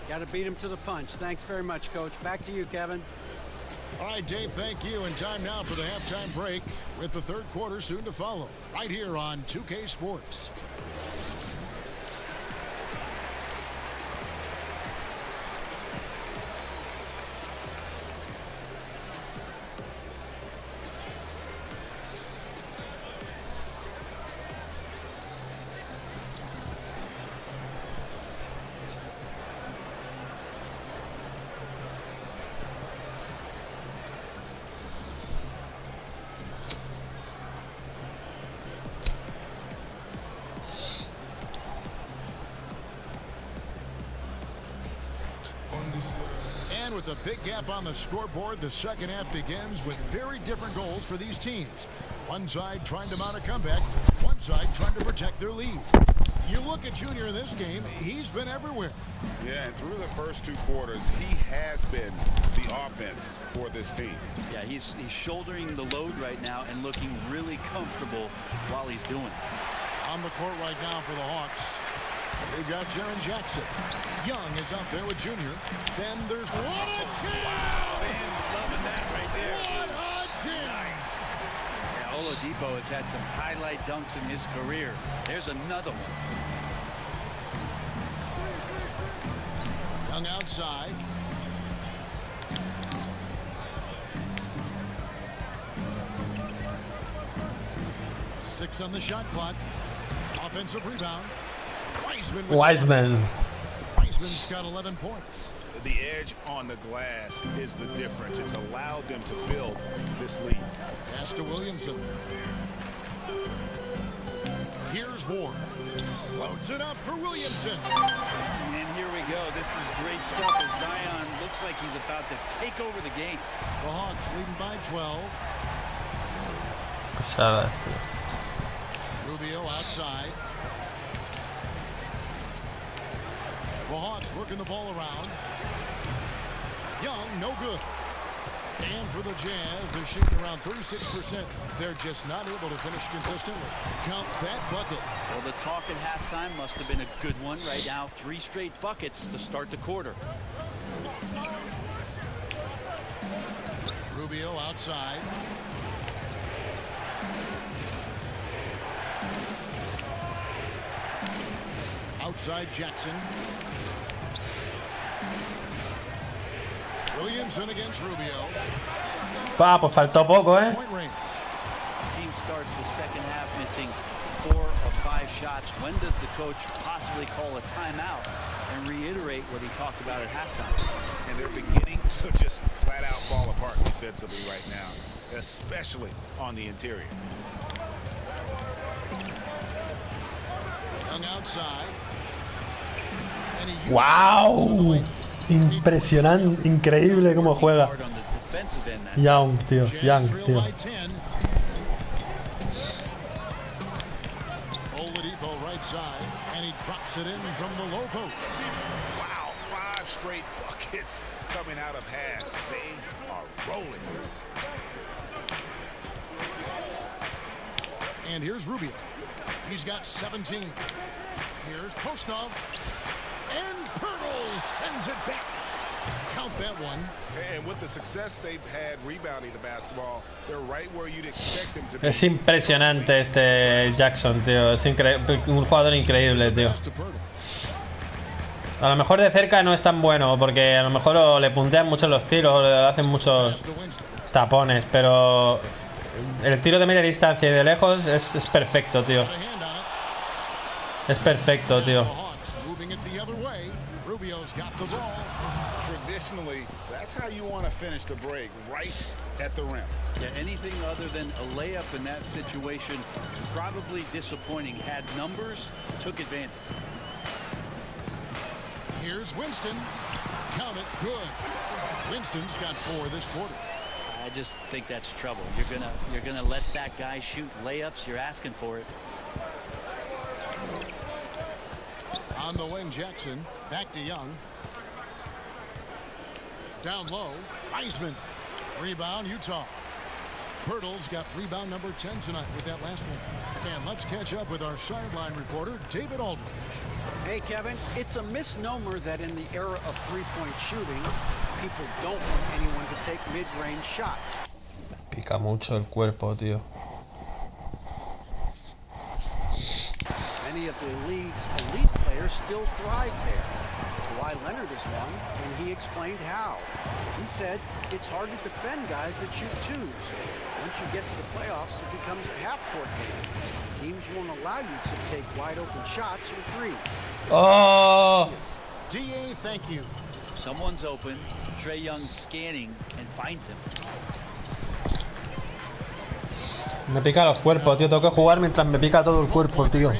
Got to beat them to the punch. Thanks very much, Coach. Back to you, Kevin. All right, Dave, thank you. And time now for the halftime break with the third quarter soon to follow right here on 2K Sports. And with a big gap on the scoreboard, the second half begins with very different goals for these teams. One side trying to mount a comeback, one side trying to protect their lead. You look at Junior in this game, he's been everywhere. Yeah, and through the first two quarters, he has been the offense for this team. Yeah, he's shouldering the load right now and looking really comfortable while he's doing it. On the court right now for the Hawks, they've got Jaren Jackson. Young is out there with Junior. Then there's what a kill! Wow, man's loving that right there. What a kill! Nice. Yeah, Oladipo has had some highlight dunks in his career. There's another one. Young outside. Six on the shot clock. Offensive rebound. Wiseman's got 11 points. The edge on the glass is the difference. It's allowed them to build this lead. Pass to Williamson. Here's Ward. Loads it up for Williamson. And here we go. This is great stuff as Zion looks like he's about to take over the game. The Hawks leading by 12. Rubio outside. The Hawks working the ball around. Young, no good. And for the Jazz, they're shooting around 36%. They're just not able to finish consistently. Count that bucket. Well, the talk at halftime must have been a good one. Right now, 3 straight buckets to start the quarter. Rubio outside. Outside Jackson. Williamson against Rubio. Pues faltó poco, Team starts the second half missing 4 of 5 shots. When does the coach possibly call a timeout and reiterate what he talked about at halftime? And they're beginning to just flat out fall apart defensively right now, especially on the interior. Young outside. ¡Wow! Impresionante, increíble cómo juega. Young, tío. Oladipo right side, and he drops it in from the low post. Wow, 5 straight buckets coming out of half. They are rolling. And here's Rubio. He's got 17. Here's Postov. And Pirtle sends it back. Count that one. And with the success they've had rebounding the basketball, they're right where you'd expect them to be. Es impresionante este Jackson, tío. Es un jugador increíble, tío. A lo mejor de cerca no es tan bueno, porque a lo mejor le puntean mucho los tiros, o le hacen muchos tapones, pero el tiro de media distancia y de lejos es perfecto, tío. Es perfecto, tío. Traditionally, that's how you want to finish the break, right at the rim. Yeah, anything other than a layup in that situation, probably disappointing. Had numbers, took advantage. Here's Winston. Count it, good. Winston's got 4 this quarter. I just think that's trouble. You're gonna let that guy shoot layups. You're asking for it. On the wing, Jackson. Back to Young. Down low, Heisman. Rebound, Utah. Pirtle's got rebound number 10 tonight with that last one. And let's catch up with our sideline reporter, David Aldridge. Hey, Kevin, it's a misnomer that in the era of three-point shooting, people don't want anyone to take mid-range shots. Pica mucho el cuerpo, tío. Many of the league's elite players still thrive there. Kawhi Leonard is one, and he explained how. He said it's hard to defend guys that shoot twos. Once you get to the playoffs, it becomes a half-court game. Teams won't allow you to take wide-open shots or threes. Oh! DA, thank you. Someone's open. Trae Young scanning and finds him. Me pica los cuerpos, tío. Tengo que jugar mientras me pica todo el cuerpo, tío.